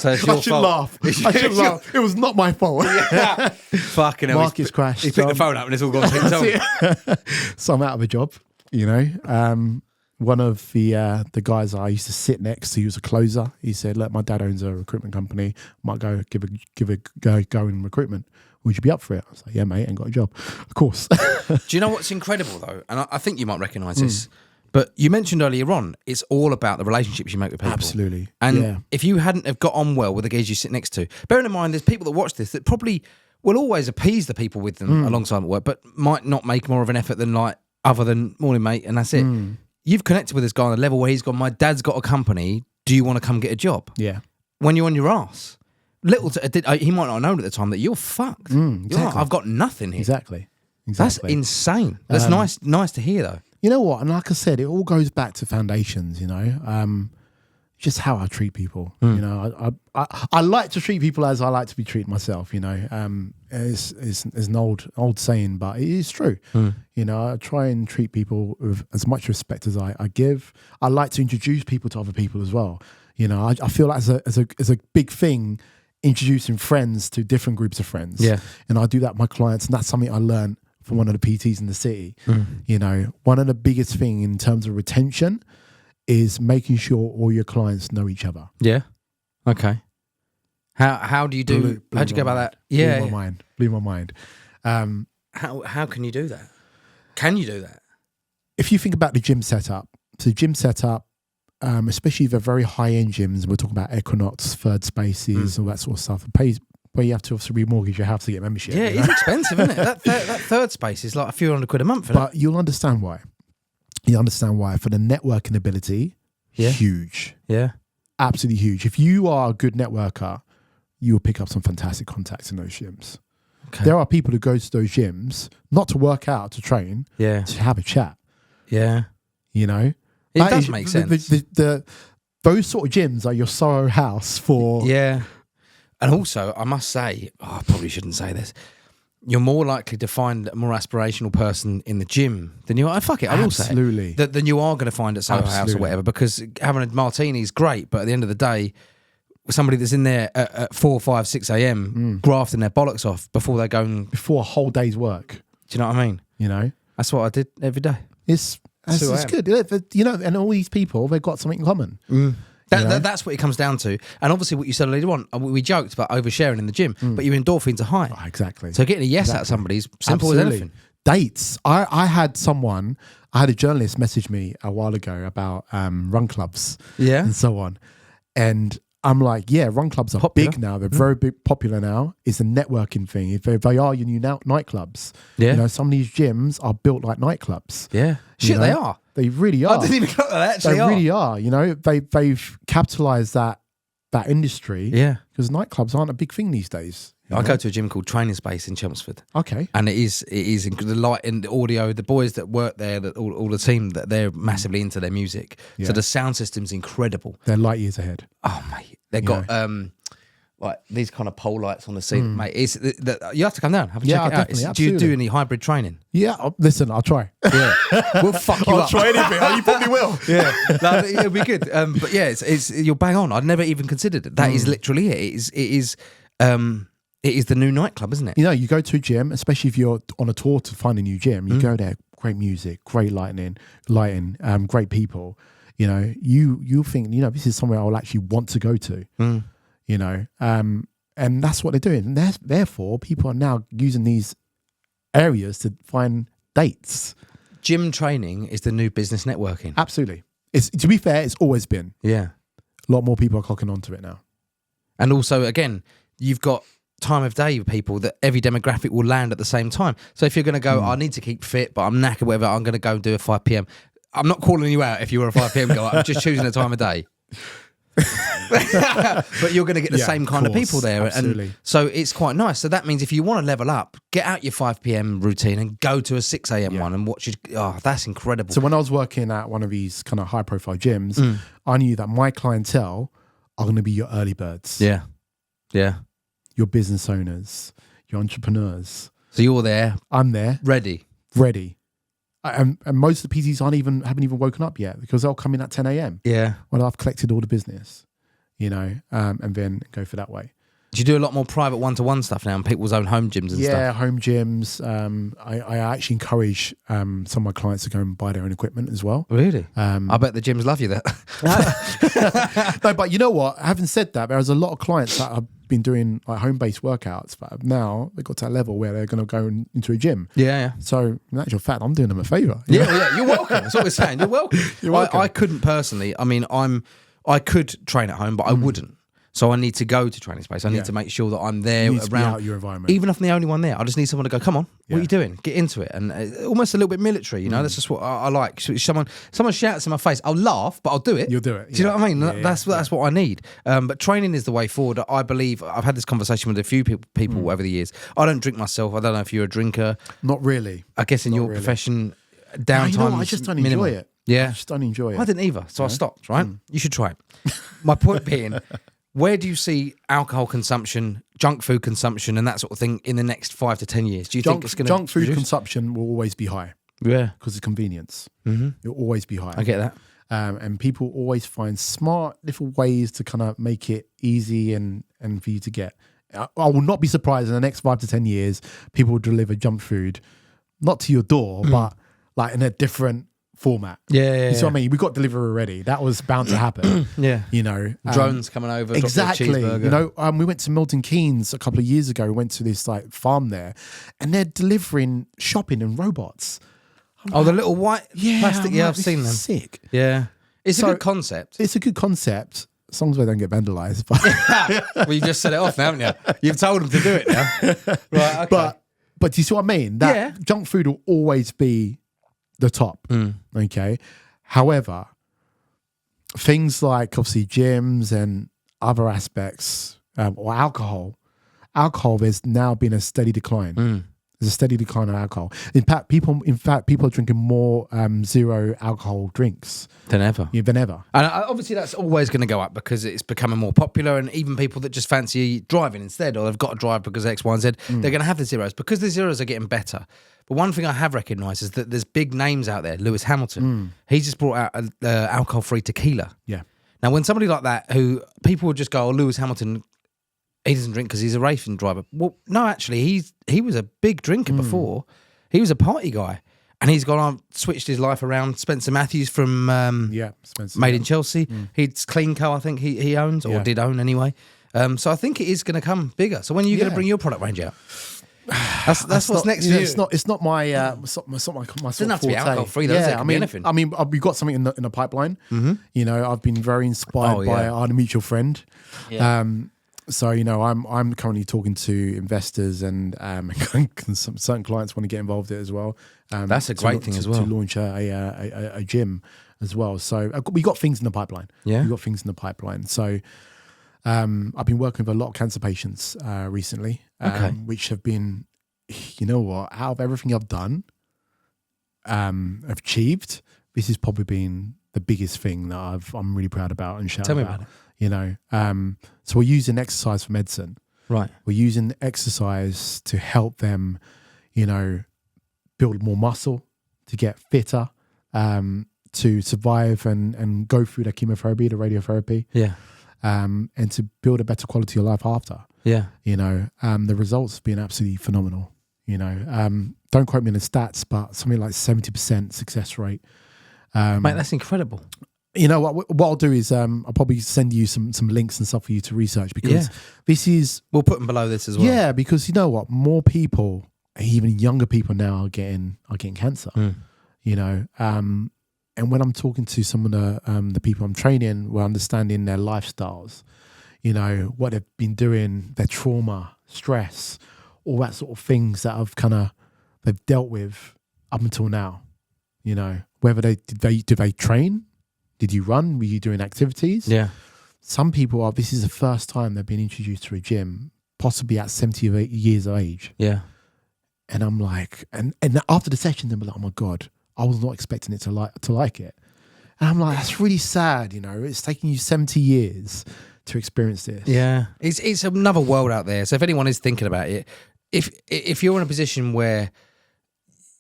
So it's your I should fault. laugh. I should laugh. It was not my fault. Yeah. Fucking hell. Market's crashed. He picked the phone up and it's all gone to So I'm out of a job, One of the guys I used to sit next to, he was a closer. He said, look, my dad owns a recruitment company. Might go give a go in recruitment. Would you be up for it? I was like, yeah, mate, ain't got a job. Of course. Do you know what's incredible though? And I think you might recognise this. But you mentioned earlier on, it's all about the relationships you make with people. Absolutely. And if you hadn't have got on well with the guys you sit next to, bearing in mind there's people that watch this that probably will always appease the people with them alongside work, but might not make more of an effort than like other than morning mate, and that's it. You've connected with this guy on a level where he's gone, my dad's got a company, do you want to come get a job? Yeah. When you're on your ass. He might not have known at the time that you're fucked. Exactly. You're like, I've got nothing here. Exactly. That's insane. That's nice to hear though. You know what? And like I said, it all goes back to foundations, just how I treat people. I like to treat people as I like to be treated myself, It's an old saying, but it is true. I try and treat people with as much respect as I give. I like to introduce people to other people as well. I feel like as a big thing, introducing friends to different groups of friends. Yeah. And I do that with my clients, and that's something I learned from one of the PTs in the city. One of the biggest thing in terms of retention is making sure all your clients know each other. Yeah. Okay. How do you do? How'd you go about that? Yeah. Blew my mind. How can you do that? Can you do that? If you think about the gym setup, especially the very high end gyms, we're talking about Equinox, Third Spaces, all that sort of stuff. It pays. Where you have to obviously remortgage your house to get membership. Yeah, it's expensive, isn't it? That Third Space is like a few £100 a month. But you'll understand why. For the networking ability, huge. Yeah. Absolutely huge. If you are a good networker, you will pick up some fantastic contacts in those gyms. Okay. There are people who go to those gyms, not to work out, to train, to have a chat. Yeah. You know, It does make sense. Those sort of gyms are your Soho house for. Yeah. And also, I must say, I probably shouldn't say this. You're more likely to find a more aspirational person in the gym than you are. Fuck it, I will say Absolutely. than you are going to find at Soho House or whatever. Because having a martini is great, but at the end of the day, somebody that's in there at 4, 5, 6 a.m. grafting their bollocks off before they're going before a whole day's work. Do you know what I mean? You know, that's what I did every day. It's good, you know. And all these people, they've got something in common. That's what it comes down to. And obviously what you said earlier on, we joked about oversharing in the gym, but your endorphins are high. Oh, exactly. So getting a yes out of somebody is simple as anything. Dates. I had a journalist message me a while ago about run clubs and so on. And I'm like, yeah, run clubs are popular. Big now. They're very big, popular now. It's a networking thing. If they are your new nightclubs. Yeah. You know, some of these gyms are built like nightclubs. Yeah. Shit, they are. They really are. I didn't even know that. They really are. You know, they've capitalized that industry. Yeah. Because nightclubs aren't a big thing these days. I go to a gym called Training Space in Chelmsford. Okay. And it is the light and the audio, the boys that work there, all the team, that they're massively into their music. Yeah. So the sound system's incredible. They're light years ahead. Oh, mate. They've got like these kind of pole lights on the ceiling, mate. You have to come down, have a check it out. Do you do any hybrid training? Yeah, listen, I'll try. Yeah, we'll fuck you up. I'll try anything. You probably will. Yeah, no, it'll be good. But yeah, it's you're bang on. I'd never even considered it. That is literally it. It is the new nightclub, isn't it? You know, you go to a gym, especially if you're on a tour to find a new gym. You go there, great music, great lighting, great people. You know, you think, you know, this is somewhere I will actually want to go to. You know, and that's what they're doing. And therefore, people are now using these areas to find dates. Gym training is the new business networking. Absolutely. To be fair, it's always been. Yeah. A lot more people are clocking onto it now. And also, again, you've got time of day people that every demographic will land at the same time. So if you're going to go, I need to keep fit, but I'm knackered, whatever, I'm going to go and do a 5 p.m. I'm not calling you out if you were a 5 p.m. guy. I'm just choosing a time of day. But you're going to get the same kind of people there. Absolutely. And so it's quite nice. So that means if you want to level up, get out your 5 p.m. routine and go to a 6 a.m. one and watch it. Oh, that's incredible. So when I was working at one of these kind of high profile gyms, I knew that my clientele are going to be your early birds. Yeah. Yeah. Your business owners, your entrepreneurs. So you're there. I'm there. Ready. And most of the PTs haven't even woken up yet because they'll come in at 10 a.m. Yeah. When I've collected all the business, you know, and then go for that way. Do you do a lot more private one-to-one stuff now in people's own home gyms and stuff? Yeah, home gyms. I actually encourage some of my clients to go and buy their own equipment as well. Really? I bet the gyms love you that. No, but you know what? Having said that, there's a lot of clients that have been doing like home-based workouts, but now they've got to that level where they're going to go into a gym. Yeah. So in actual fact, I'm doing them a favour. Yeah, you're welcome. That's what we're saying. You're welcome. You're welcome. I couldn't personally. I mean, I could train at home, but I wouldn't. So I need to go to Training Space. I need to make sure that I'm there around be out your environment. Even if I'm the only one there, I just need someone to go, come on, what are you doing? Get into it. And almost a little bit military, you know, that's just what I like. So someone shouts in my face, I'll laugh, but I'll do it. You'll do it. Do you know what I mean? That's what I need. But training is the way forward. I believe, I've had this conversation with a few people over the years. I don't drink myself. I don't know if you're a drinker. Not really. I guess in your profession, downtime. You know, I just don't enjoy it. Yeah. I just don't enjoy it. I didn't either. So I stopped, right? You should try it. My point being, where do you see alcohol consumption, junk food consumption, and that sort of thing in the next 5 to 10 years? Do you think it's going to junk food consumption will always be high? Yeah, because of convenience. It'll always be high. I get that. And people always find smart little ways to kind of make it easy and for you to get. I will not be surprised in the next 5 to 10 years, people will deliver junk food, not to your door, but like in a different format. Yeah. You see what I mean? We got delivery already. That was bound to happen. Yeah. You know, drones coming over. Exactly. You know, we went to Milton Keynes a couple of years ago. We went to this like farm there, and they're delivering shopping in robots. The little white plastic. Yeah, I've seen them. Sick. Yeah. It's a good concept. It's a good concept. As long as they don't get vandalised. But well, you just set it off now, haven't you? You've told them to do it now. Right. Okay. But do you see what I mean? That junk food will always be the top. Okay. However, things like obviously gyms and other aspects or alcohol, there's now been a steady decline. There's a steady decline of alcohol. In fact, people are drinking more zero alcohol drinks than ever. Yeah, than ever. And obviously that's always going to go up because it's becoming more popular, and even people that just fancy driving instead, or they've got to drive because X, Y, and Z, they're going to have the zeros because the zeros are getting better. But one thing I have recognised is that there's big names out there. Lewis Hamilton, he's just brought out alcohol-free tequila. Yeah. Now, when somebody like that, who people would just go, oh, Lewis Hamilton, he doesn't drink because he's a racing driver. Well, no, actually, he was a big drinker before. He was a party guy. And he's gone on, switched his life around. Spencer Matthews from Spencer, Made in Chelsea. He's Clean Co, I think he owns, or did own anyway. So I think it is going to come bigger. So when are you going to bring your product range out? That's what's next for you. It's not my sort of doesn't have to be alcohol free though. It can be anything. I mean, we've got something in the pipeline. You know, I've been very inspired by our mutual friend. Yeah. So you know, I'm currently talking to investors and some certain clients want to get involved in it as well. That's a great thing as well, to launch a gym as well. So we got things in the pipeline. Yeah, we got things in the pipeline. So I've been working with a lot of cancer patients recently, which have been, you know what, out of everything I've done, achieved, this has probably been the biggest thing that I'm really proud about and shout Tell about. me about it. You know, so we're using exercise for medicine. Right. We're using exercise to help them, you know, build more muscle, to get fitter, to survive and go through the chemotherapy, the radiotherapy. Yeah. And to build a better quality of life after. Yeah. You know, the results have been absolutely phenomenal. You know, don't quote me on the stats, but something like 70% success rate. Mate, that's incredible. You know, what I'll do is I'll probably send you some links and stuff for you to research, because this is... We'll put them below this as well. Yeah, because you know what? More people, even younger people now are getting cancer. You know, and when I'm talking to some of the people I'm training, we're understanding their lifestyles, you know, what they've been doing, their trauma, stress, all that sort of things that they've dealt with up until now. You know, whether did they train? Did you run? Were you doing activities? Yeah. Some people this is the first time they've been introduced to a gym, possibly at 70 or 80 years of age. Yeah. And I'm like, and after the session, they're like, oh my God, I was not expecting it to like it. And I'm like, that's really sad, you know. It's taking you 70 years to experience this. Yeah. It's another world out there. So if anyone is thinking about it, if you're in a position where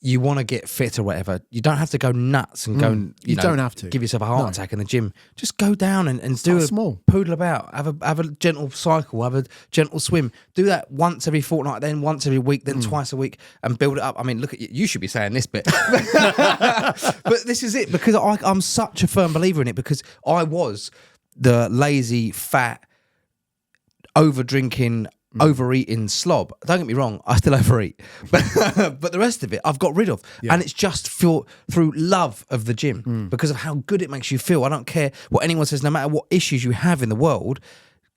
you want to get fit or whatever, you don't have to go nuts and go and you don't have to give yourself a heart attack in the gym. Just go down and do small, poodle about, have a gentle cycle, have a gentle swim. Do that once every fortnight, then once every week, then twice a week, and build it up. I mean, look at you should be saying this bit, but this is it, because I'm such a firm believer in it, because I was the lazy, fat, over drinking, overeating slob. Don't get me wrong, I still overeat, but the rest of it I've got rid of, and it's just through love of the gym, because of how good it makes you feel. I don't care what anyone says, no matter what issues you have in the world,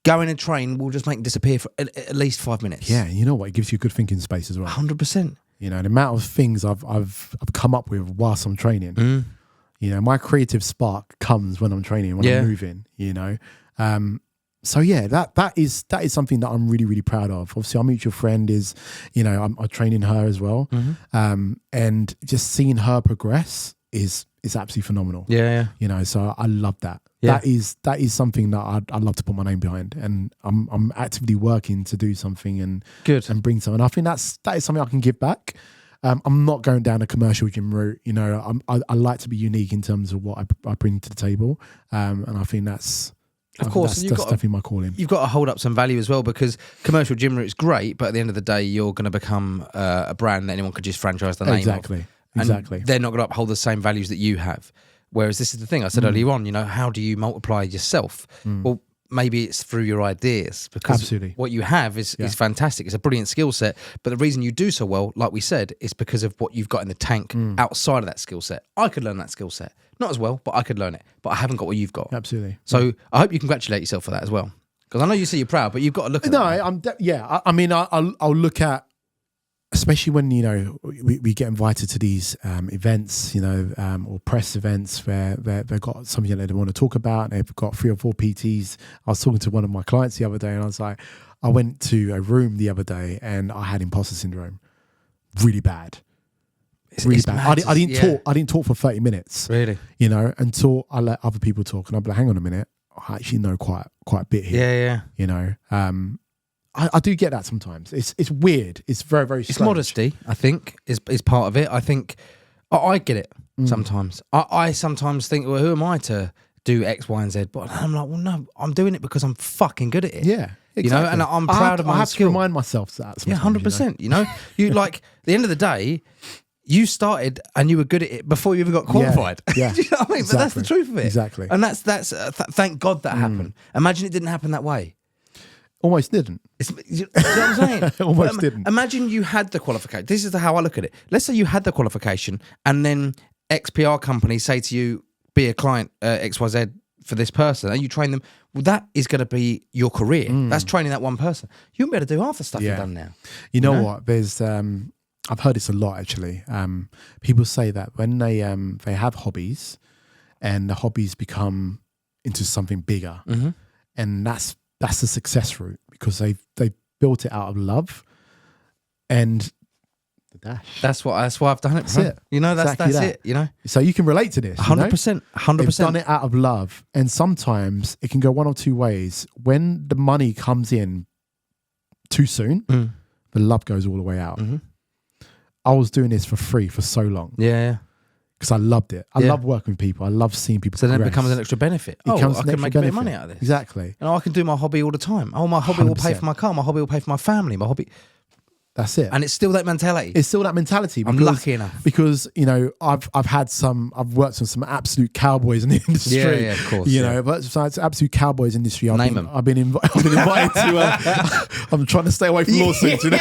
going and train will just make it disappear for at least 5 minutes. Yeah, you know what? It gives you a good thinking space as well. 100%. You know, the amount of things I've come up with whilst I'm training. You know, my creative spark comes when I'm training, when I'm moving. You know. So yeah, that is something that I'm really, really proud of. Obviously, our mutual friend is, you know, I'm training her as well, and just seeing her progress is absolutely phenomenal. Yeah. You know, so I love that. Yeah. That is something that I'd love to put my name behind, and I'm actively working to do something and bring something. I think that is something I can give back. I'm not going down a commercial gym route. You know, I like to be unique in terms of what I bring to the table, and I think that's. Of course, that's definitely my calling. You've got to hold up some value as well, because commercial gym route is great, but at the end of the day, you're going to become a brand that anyone could just franchise the name of. Exactly. They're not going to uphold the same values that you have. Whereas this is the thing I said earlier on, you know, how do you multiply yourself? Well, maybe it's through your ideas, because what you have is fantastic. It's a brilliant skill set, but the reason you do so well, like we said, is because of what you've got in the tank outside of that skill set. I could learn that skill set. Not as well, but I could learn it. But I haven't got what you've got. Absolutely. So I hope you congratulate yourself for that as well, because I know you say you're proud, but you've got to look at that. I mean, I'll look at, especially when, you know, we get invited to these events, you know, or press events where they've got something that they want to talk about, and they've got 3 or 4 PTs. I was talking to one of my clients the other day, and I was like, I went to a room the other day and I had imposter syndrome. really bad. Really bad. I didn't talk. I didn't talk for 30 minutes. Really? You know, until I let other people talk, and I'd be like, hang on a minute, I actually know quite a bit here. Yeah. You know, I do get that sometimes. It's weird. It's very, very strange. It's modesty, I think, is part of it. I think I get it sometimes. I sometimes think, well, who am I to do X, Y, and Z? But I'm like, well, no, I'm doing it because I'm fucking good at it. Yeah. Exactly. You know, and I'm proud of my skill. I have to remind myself that. Yeah, 100%. You know, you like, at the end of the day, you started and you were good at it before you even got qualified. Yeah. Do you know what I mean? Exactly. But that's the truth of it. Exactly. And that's thank God that happened. Imagine it didn't happen that way. Almost didn't. You know what I'm saying? Almost didn't. Imagine you had the qualification. This is how I look at it. Let's say you had the qualification and then XPR companies say to you, be a client XYZ for this person, and you train them. Well, that is going to be your career. That's training that one person. You won't be able to do half the stuff you've done now. You know what? There's I've heard this a lot actually. People say that when they have hobbies, and the hobbies become into something bigger, and that's the success route, because they built it out of love and the dash. That's why I've done it. That's it. You know, that's Exactly it. You know, so you can relate to this. 100%. 100%. They've done it out of love, and sometimes it can go one or two ways. When the money comes in too soon, the love goes all the way out. I was doing this for free for so long. Yeah. Because I loved it. I love working with people. I love seeing people So then it progress. becomes an extra benefit. I can make a bit of money out of this. Exactly. And I can do my hobby all the time. Oh, my hobby will pay for my car. My hobby will pay for my family. My hobby. That's it. And it's still that mentality. It's still that mentality. I'm lucky enough. Because, you know, I've worked on some absolute cowboys in the industry. Yeah, of course. You know, but besides absolute cowboys industry, Name them. I've been invited to, I'm trying to stay away from lawsuits, you know.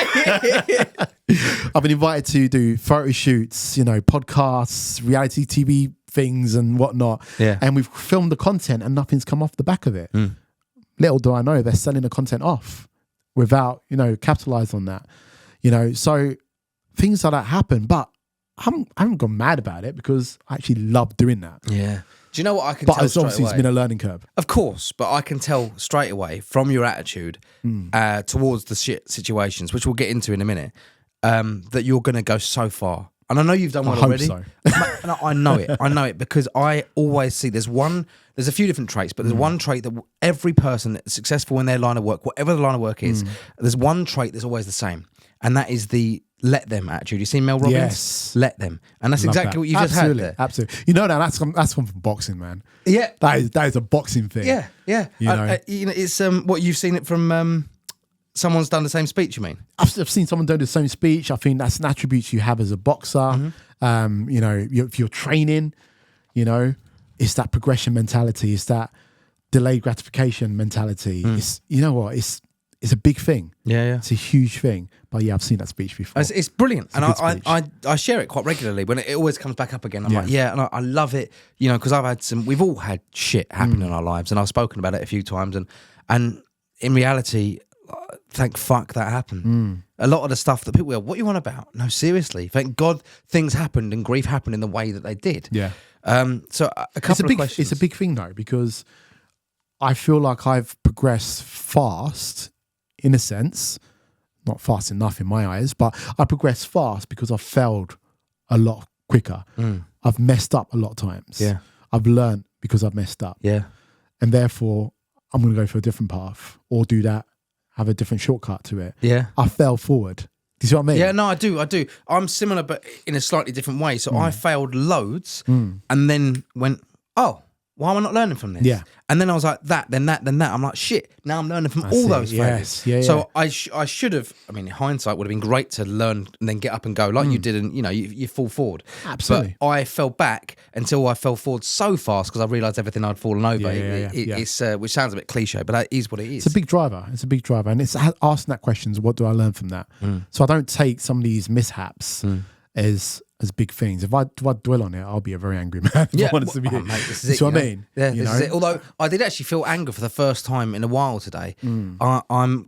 I've been invited to do photo shoots, you know, podcasts, reality TV things and whatnot. Yeah. And we've filmed the content and nothing's come off the back of it. Little do I know, they're selling the content off without, you know, capitalize on that. You know, so things like that happen, but I haven't gone mad about it because I actually love doing that. Yeah. Do you know what I can but tell it's obviously away? It's been a learning curve. Of course, but I can tell straight away from your attitude towards the shit situations, which we'll get into in a minute, that you're going to go so far. And I know you've done well already. So. No, I know it. I know it because I always see there's a few different traits, but there's one trait that every person that's successful in their line of work, whatever the line of work is, there's one trait that's always the same. And that is the let them attitude. You seen Mel Robbins? Yes. Let them. And that's exactly what you just had there. Absolutely. You know, that's come from boxing, man. Yeah. That is a boxing thing. Yeah. You know, it's what you've seen it from someone's done the same speech, you mean? I've seen someone do the same speech. I think that's an attribute you have as a boxer. You know, if you're training, you know, it's that progression mentality. It's that delayed gratification mentality. It's, you know what, it's a big thing. Yeah. It's a huge thing. But yeah, I've seen that speech before. It's brilliant. It's and I share it quite regularly when it always comes back up again. I'm like, and I love it, you know, because we've all had shit happen in our lives and I've spoken about it a few times. And in reality, thank fuck that happened. A lot of the stuff that people go, what are you on about? No, seriously. Thank God things happened and grief happened in the way that they did. Yeah. So a couple of questions. It's a big thing though, because I feel like I've progressed fast in a sense, not fast enough in my eyes, but I progressed fast because I've failed a lot quicker. I've messed up a lot of times. Yeah. I've learned because I've messed up. Yeah. And therefore, I'm going to go for a different path or do that, have a different shortcut to it. Yeah. I fell forward. Do you see what I mean? Yeah, no, I do. I'm similar, but in a slightly different way. So I failed loads and then went, oh, why am I not learning from this? Yeah. And then I was like, then that. I'm like, shit, now I'm learning from all those failures. Yes. Yeah. So I should have, I mean, in hindsight would have been great to learn and then get up and go like you did, and you know, you fall forward. Absolutely. But I fell back until I fell forward so fast because I realised everything I'd fallen over. It's which sounds a bit cliche, but that is what it is. It's a big driver. And it's asking that question, what do I learn from that? So I don't take some of these mishaps as big things. If I dwell on it, I'll be a very angry man. Yeah, mate, this is what it, I mean. Yeah, you this know? is it. Although I did actually feel anger for the first time in a while today. I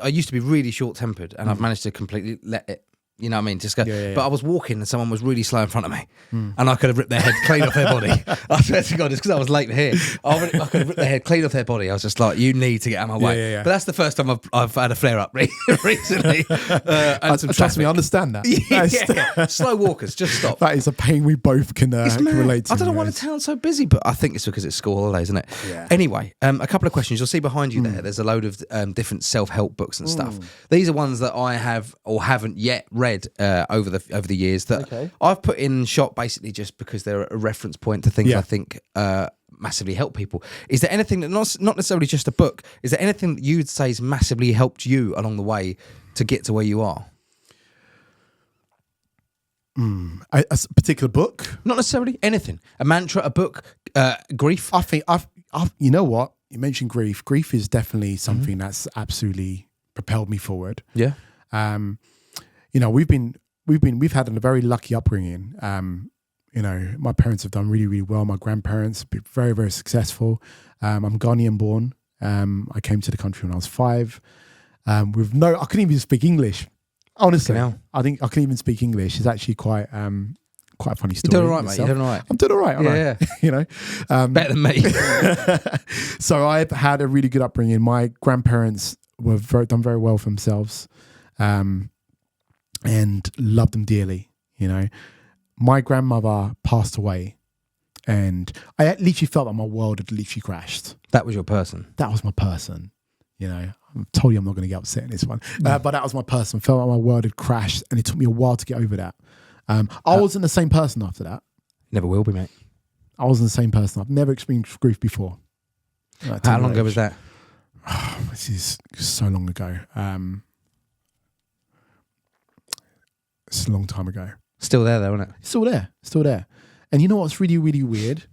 used to be really short tempered, and I've managed to completely let it You know what I mean? Just go. But I was walking and someone was really slow in front of me, and I could have ripped their head clean off their body. I swear to God, it's because I was late here. I could have ripped their head clean off their body. I was just like, you need to get out of my way. But that's the first time I've had a flare up recently. Trust me, I understand that. Slow walkers, just stop. That is a pain we both can relate to. I don't know why the town's so busy, but I think it's because it's school holidays, isn't it? Yeah. Anyway, a couple of questions. You'll see behind you there. There's a load of different self-help books and stuff. These are ones that I have or haven't yet read over the years that I've put in shop basically just because they're a reference point to things I think massively help people. Is there anything that not necessarily just a book? Is there anything that you'd say has massively helped you along the way to get to where you are? A particular book? Not necessarily anything. A mantra, a book, grief. I think I've you know what? You mentioned grief. Grief is definitely something that's absolutely propelled me forward. Yeah. You know, we've had a very lucky upbringing. You know, my parents have done really, really well. My grandparents have been very, very successful. I'm Ghanaian born. I came to the country when I was 5. I couldn't even speak English. Honestly, I think I couldn't even speak English. It's actually quite a funny story. You're doing all right, mate. You're doing all right. I'm doing all right. Yeah. You know, better than me. So I've had a really good upbringing. My grandparents were done very well for themselves. And loved them dearly, you know. My grandmother passed away, and I literally felt like my world had literally crashed. That was your person? That was my person, you know. I told you I'm not going to get upset in this one. But that was my person. Felt like my world had crashed, and it took me a while to get over that. I wasn't the same person after that. Never will be, mate. I wasn't the same person. I've never experienced grief before. How long ago was that? This is so long ago. It's a long time ago. Still there though, isn't it? Still there. And you know what's really, really weird?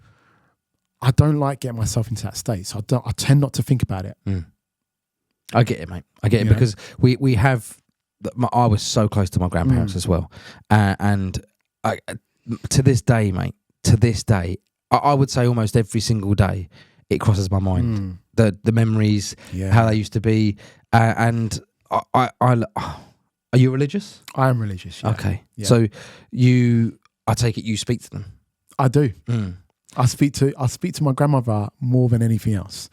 I don't like getting myself into that state. So I tend not to think about it. I get it, mate. I get it because we have. I was so close to my grandparents as well, and to this day, mate. To this day, I would say almost every single day, it crosses my mind. The memories, how they used to be, and I are you religious? I am religious. Yeah. Okay, so I take it you speak to them. I do. I speak to my grandmother more than anything else.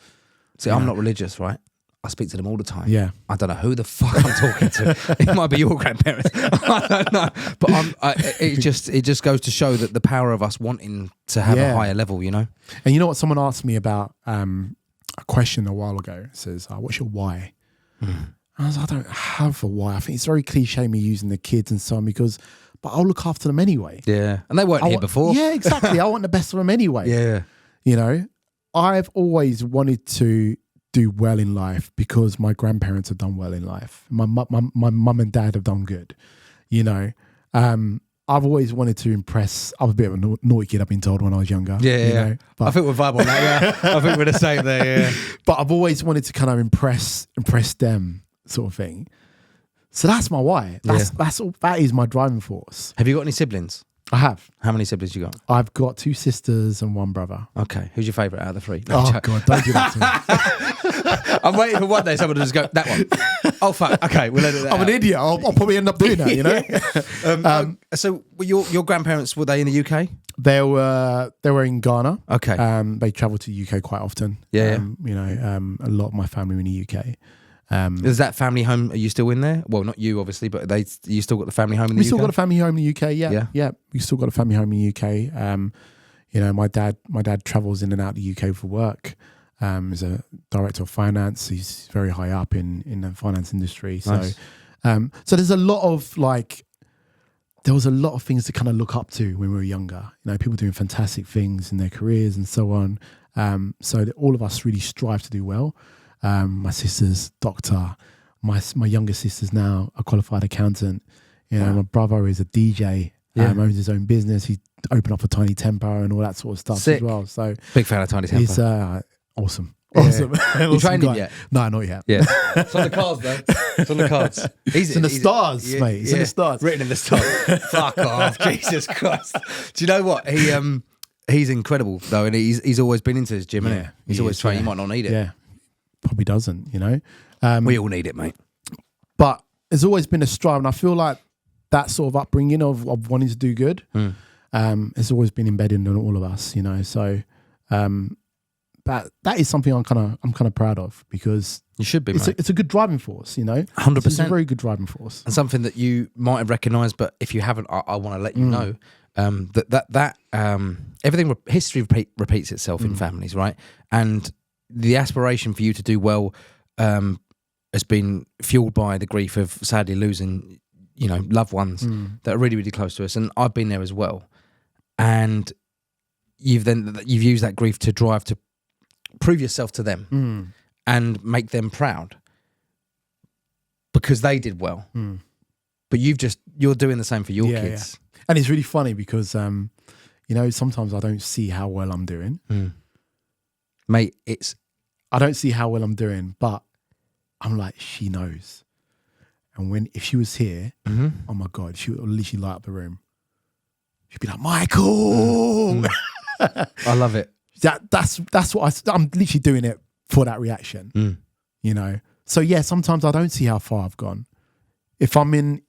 See, I'm not religious, right? I speak to them all the time. Yeah. I don't know who the fuck I'm talking to. It might be your grandparents. I don't know. But it just goes to show that the power of us wanting to have a higher level, you know? And you know what? Someone asked me about a question a while ago. It says, what's your why? I was like, I don't have a why. I think it's very cliche me using the kids and so on but I'll look after them anyway. Yeah. And they weren't here before. Yeah, exactly. I want the best of them anyway. Yeah. You know, I've always wanted to do well in life because my grandparents have done well in life. My mum and dad have done good. You know, I've always wanted to impress. I'm a bit of a naughty kid, I've been told when I was younger. Yeah, you know, but I think we're vibe on that, yeah. I think we're the same there, yeah. But I've always wanted to kind of impress them sort of thing. So that's my why. That's all. That is my driving force. Have you got any siblings? I have. How many siblings you got? I've got 2 sisters and 1 brother. Okay. Who's your favourite out of the 3? No, God, don't do that to me. I'm waiting for one day someone to just go, that one. Oh, fuck. Okay, we'll edit that I'm out. an idiot. I'll probably end up doing that, you know? So your grandparents, were they in the UK? They were in Ghana. Okay. They travelled to the UK quite often. Yeah. You know, a lot of my family were in the UK. Is that family home? Are you still in there? Well, not you, obviously, but you still got the family home in the UK? We still got a family home in the UK. Yeah. We still got a family home in the UK. You know, my dad travels in and out of the UK for work. He's a director of finance. He's very high up in the finance industry. So, nice. So there's a lot of there was a lot of things to kind of look up to when we were younger. You know, people doing fantastic things in their careers and so on. So that all of us really strive to do well. My sister's doctor, my younger sister's now a qualified accountant. You know, my brother is a DJ, owns his own business. He opened up for Tiny Temper and all that sort of stuff as well. So big fan of Tiny Temper. He's awesome. Awesome. You trained him yet? No, not yet. Yeah. It's on the cards though. It's on the cards. It's in the stars, mate. It's in the stars. Written in the stars. Fuck off. Jesus Christ. Do you know what? He's incredible though, and he's always been into his gym, isn't he? He's always trained. He might not need it. Yeah. Probably doesn't, you know. We all need it, mate. But there's always been a strive, and I feel like that sort of upbringing of wanting to do good has always been embedded in all of us, you know. So that is something I'm kind of proud of, because you should be. It's a good driving force, you know. 100%. It's a very good driving force, and something that you might have recognised, but if you haven't, I want to let you know that everything history repeats itself in families, right? And the aspiration for you to do well has been fueled by the grief of sadly losing, you know, loved ones that are really, really close to us, and I've been there as well. And you've used that grief to drive to prove yourself to them and make them proud because they did well. But you're doing the same for your kids. Yeah. And it's really funny because you know, sometimes I don't see how well I'm doing. Mate, I don't see how well I'm doing, but I'm like, she knows. And if she was here, oh my God, she would literally light up the room. She'd be like, Michael. I love it. That's what I'm literally doing it for that reaction. You know. So yeah, sometimes I don't see how far I've gone. If I'm mentioned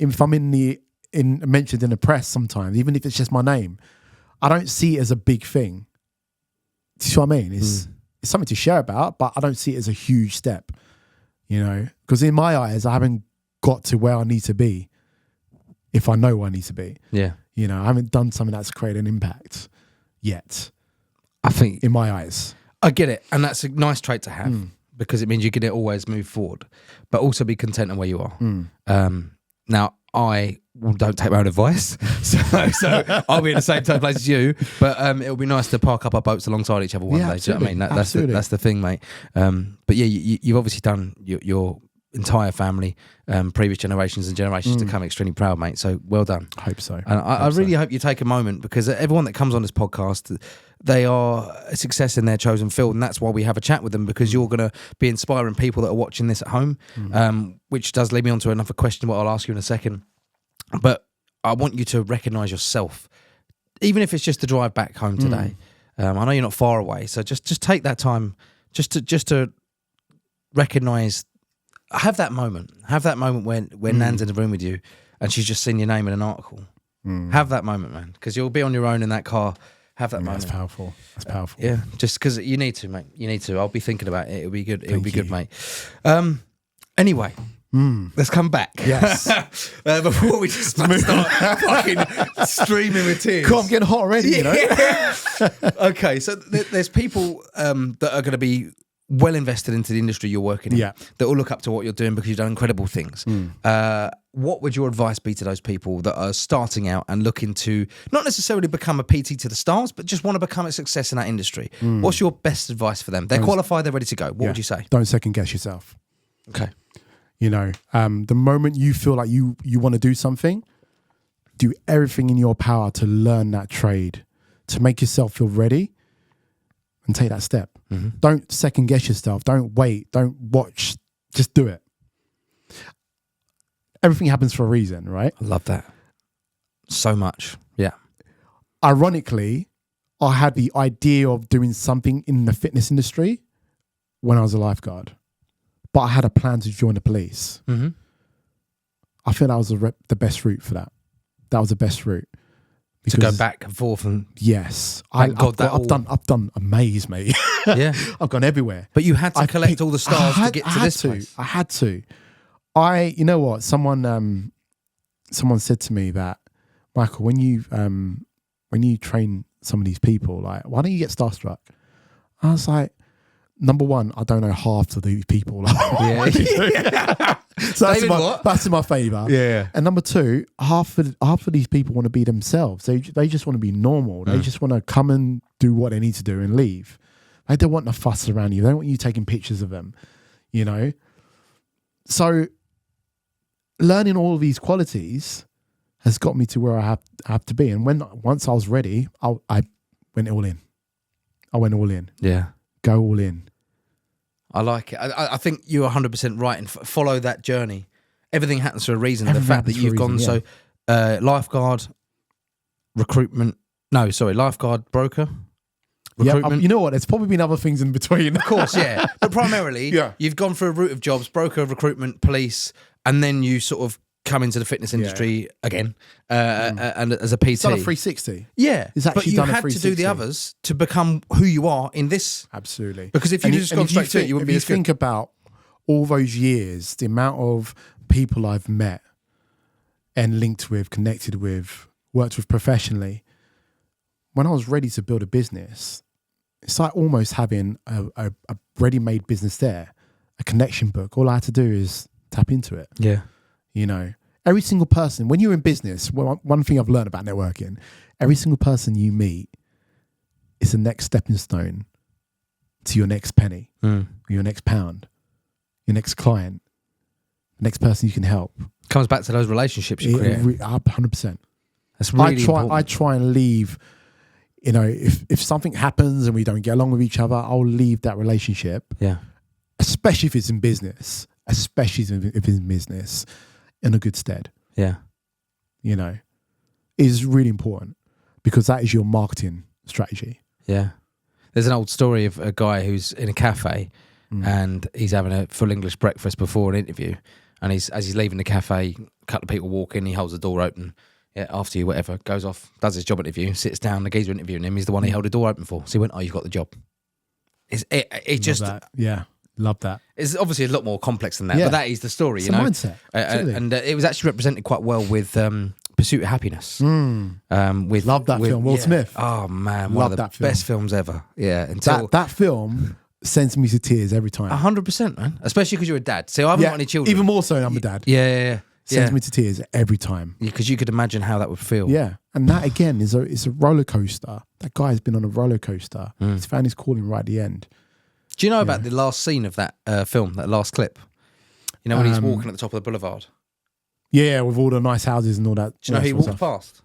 in the press, sometimes even if it's just my name, I don't see it as a big thing. Do you see what I mean? It's something to share about, but I don't see it as a huge step. You know, because in my eyes, I haven't got to where I need to be. If I know where I need to be, yeah. You know, I haven't done something that's created an impact yet. I think in my eyes, I get it, and that's a nice trait to have because it means you're going to always move forward, but also be content in where you are. Now, I don't take my own advice, so I'll be in the same place as you. But it'll be nice to park up our boats alongside each other one day. Do you know what I mean? That's the thing, mate. But yeah, you've obviously done your entire family, previous generations and generations to come extremely proud, mate. So well done. I hope so. And I really hope you take a moment, because everyone that comes on this podcast, they are a success in their chosen field, and that's why we have a chat with them, because you're going to be inspiring people that are watching this at home, which does lead me on to another question, what I'll ask you in a second. But I want you to recognise yourself, even if it's just to drive back home today. I know you're not far away, so just take that time just to recognise. Have that moment when Nan's in the room with you and she's just seen your name in an article. Have that moment, man, because you'll be on your own in that car. Have that moment. That's powerful. That's powerful. Yeah, just because you need to, mate. You need to. I'll be thinking about it. It'll be good. It'll be good, mate. Anyway, let's come back. Yes. Before we just start fucking streaming with tears. Cool, I'm getting hot already, you know? Okay, so there's people that are going to be well invested into the industry you're working in, that will look up to what you're doing because you've done incredible things. What would your advice be to those people that are starting out and looking to not necessarily become a PT to the stars, but just want to become a success in that industry? What's your best advice for them? They're qualified, they're ready to go. What would you say? Don't second guess yourself. Okay. You know, the moment you feel like you want to do something, do everything in your power to learn that trade, to make yourself feel ready, and take that step. Don't second guess yourself. Don't wait. Don't watch. Just do it. Everything happens for a reason, right? I love that so much. Yeah. Ironically, I had the idea of doing something in the fitness industry when I was a lifeguard, but I had a plan to join the police. I think that was the best route for that. That was the best route. To go back and forth and I've done a maze, mate. Yeah, I've gone everywhere. But you had to collect all the stars to get to this place. I had to. You know what? Someone said to me that, Michael, when you train some of these people, like, why don't you get starstruck? I was like, number one, I don't know half of these people. So that's in my favour. Yeah. And number two, half of these people want to be themselves. They just want to be normal. They just want to come and do what they need to do and leave. They don't want to fuss around you. They don't want you taking pictures of them, you know? So learning all of these qualities has got me to where I have to be. And once I was ready, I went all in. I went all in. Yeah. Go all in. I like it. I think you're 100% right, and follow that journey. Everything happens for a reason. The fact that you've gone lifeguard, lifeguard, broker, recruitment. Yeah, you know what? There's probably been other things in between. Of course, yeah. But primarily, you've gone through a route of jobs, broker, recruitment, police, and then you sort of come into the fitness industry again, and as a PT. It's done a 360. Yeah, It's actually but you done a had to do 360. the others to become who you are in this. Absolutely. Because if you just gone straight to it, you wouldn't be as If you think about all those years, the amount of people I've met and linked with, connected with, worked with professionally, when I was ready to build a business, it's like almost having a ready-made business there, a connection book. All I had to do is tap into it. Yeah. You know, every single person, when you're in business, one thing I've learned about networking, every single person you meet is the next stepping stone to your next penny, your next pound, your next client, the next person you can help. Comes back to those relationships you create. 100%. That's really important. I try and leave, you know, if something happens and we don't get along with each other, I'll leave that relationship. Yeah. Especially if it's in business, in a good stead. Yeah. You know, is really important because that is your marketing strategy. Yeah. There's an old story of a guy who's in a cafe and he's having a full English breakfast before an interview. And as he's leaving the cafe, a couple of people walk in, he holds the door open. Yeah, after you, whatever, goes off, does his job interview, sits down, the geezer interviewing him, he's the one he held the door open for. So he went, oh, you've got the job. It just... Yeah, love that. It's obviously a lot more complex than that, but that is the story, it's a mindset. And it was actually represented quite well with Pursuit of Happiness. Love that film, Will Smith. Oh, man, one of the best films ever. Yeah, until... That film sends me to tears every time. 100%, man. Especially because you're a dad. So I haven't got any children. Even more so, I'm a dad. Yeah. Sends me to tears every time. Yeah, because you could imagine how that would feel. Yeah, and that again is a roller coaster. That guy has been on a roller coaster. He's found his calling right at the end. Do you know about the last scene of that film, that last clip? You know when he's walking at the top of the boulevard? Yeah, with all the nice houses and all that. Do you know who he walked past?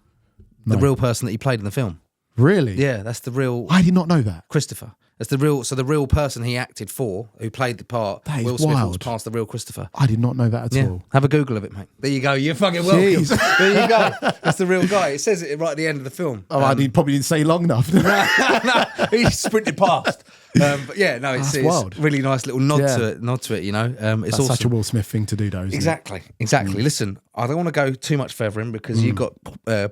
The real person that he played in the film. Really? Yeah, that's the real... I did not know that. Christopher. That's the real person he acted for, who played the part, that is Will Smith wild. walks past the real Christopher. I did not know that at all. Have a Google of it, mate. There you go. You're fucking welcome. Jeez. There you go. That's the real guy. It says it right at the end of the film. Oh, I probably didn't say long enough. No, he sprinted past. But yeah, no, it's really nice little nod to it. You know, it's That's such a Will Smith thing to do, though. Exactly. Listen, I don't want to go too much further in because you've got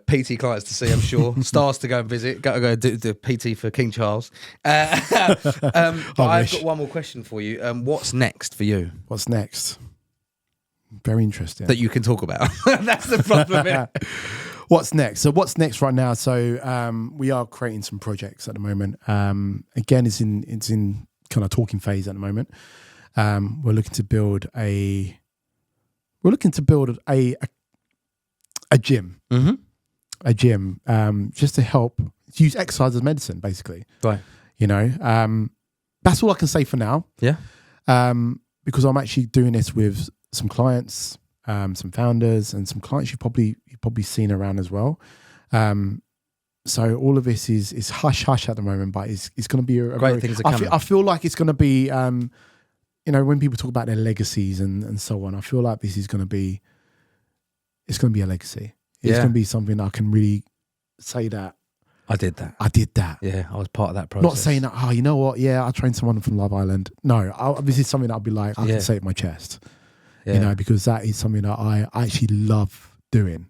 PT clients to see, I'm sure, stars to go and visit. Got to go do the PT for King Charles. But I've got one more question for you. What's next for you? What's next? Very interesting. That you can talk about. That's the problem. What's next? So what's next right now? So we are creating some projects at the moment. Again, it's in kind of talking phase at the moment. We're looking to build a gym. Mm-hmm. A gym, just to help use exercise as medicine, basically. Right. You know, that's all I can say for now. Yeah. Because I'm actually doing this with some clients, some founders, and some clients you've probably seen around as well. So all of this is hush hush at the moment, but it's going to be great things are coming. I feel like it's going to be, you know, when people talk about their legacies and so on, I feel like this is going to be, it's going to be a legacy. It's going to be something I can really say that I did that. Yeah, I was part of that process. Not saying that, oh, you know what? Yeah, I trained someone from Love Island. No, this is something I'll be like, I can say it in my chest. Yeah. You know, because that is something that I actually love doing.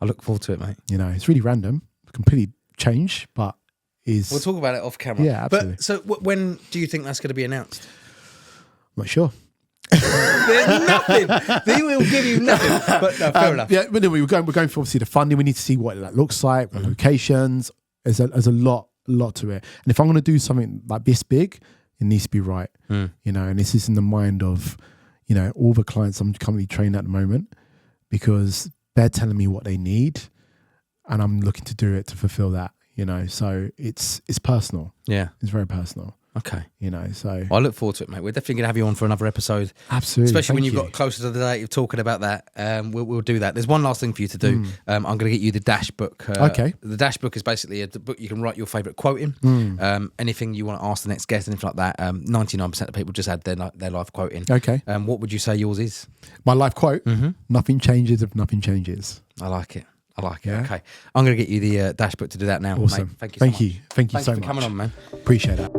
I look forward to it, mate. You know, it's really random, completely changed, but we'll talk about it off camera. Yeah, absolutely. But so when do you think that's going to be announced? I'm not sure. There's nothing. They will give you nothing. But no, fair enough. Yeah, but we're going for obviously the funding. We need to see what that looks like, the locations. There's a lot to it. And if I'm going to do something like this big, it needs to be right. You know, and this is in the mind of, you know, all the clients I'm currently training at the moment, because they're telling me what they need, and I'm looking to do it to fulfill that. You know, so it's personal. Yeah, it's very personal. Okay. You know, so I look forward to it, mate. We're definitely going to have you on for another episode. Absolutely. Especially when you've got closer to the date of talking about that. We'll do that. There's one last thing for you to do. I'm going to get you the Dash book. Okay. The Dash book is basically a book you can write your favourite quote in. Anything you want to ask the next guest, anything like that. 99% of people just add their life quote in. Okay. What would you say yours is? My life quote? Nothing changes if nothing changes. I like it. Yeah. Okay. I'm going to get you the Dash book to do that now. Awesome. Mate. Thank you so much. Thank you so much. Thanks for coming on, man. Appreciate that.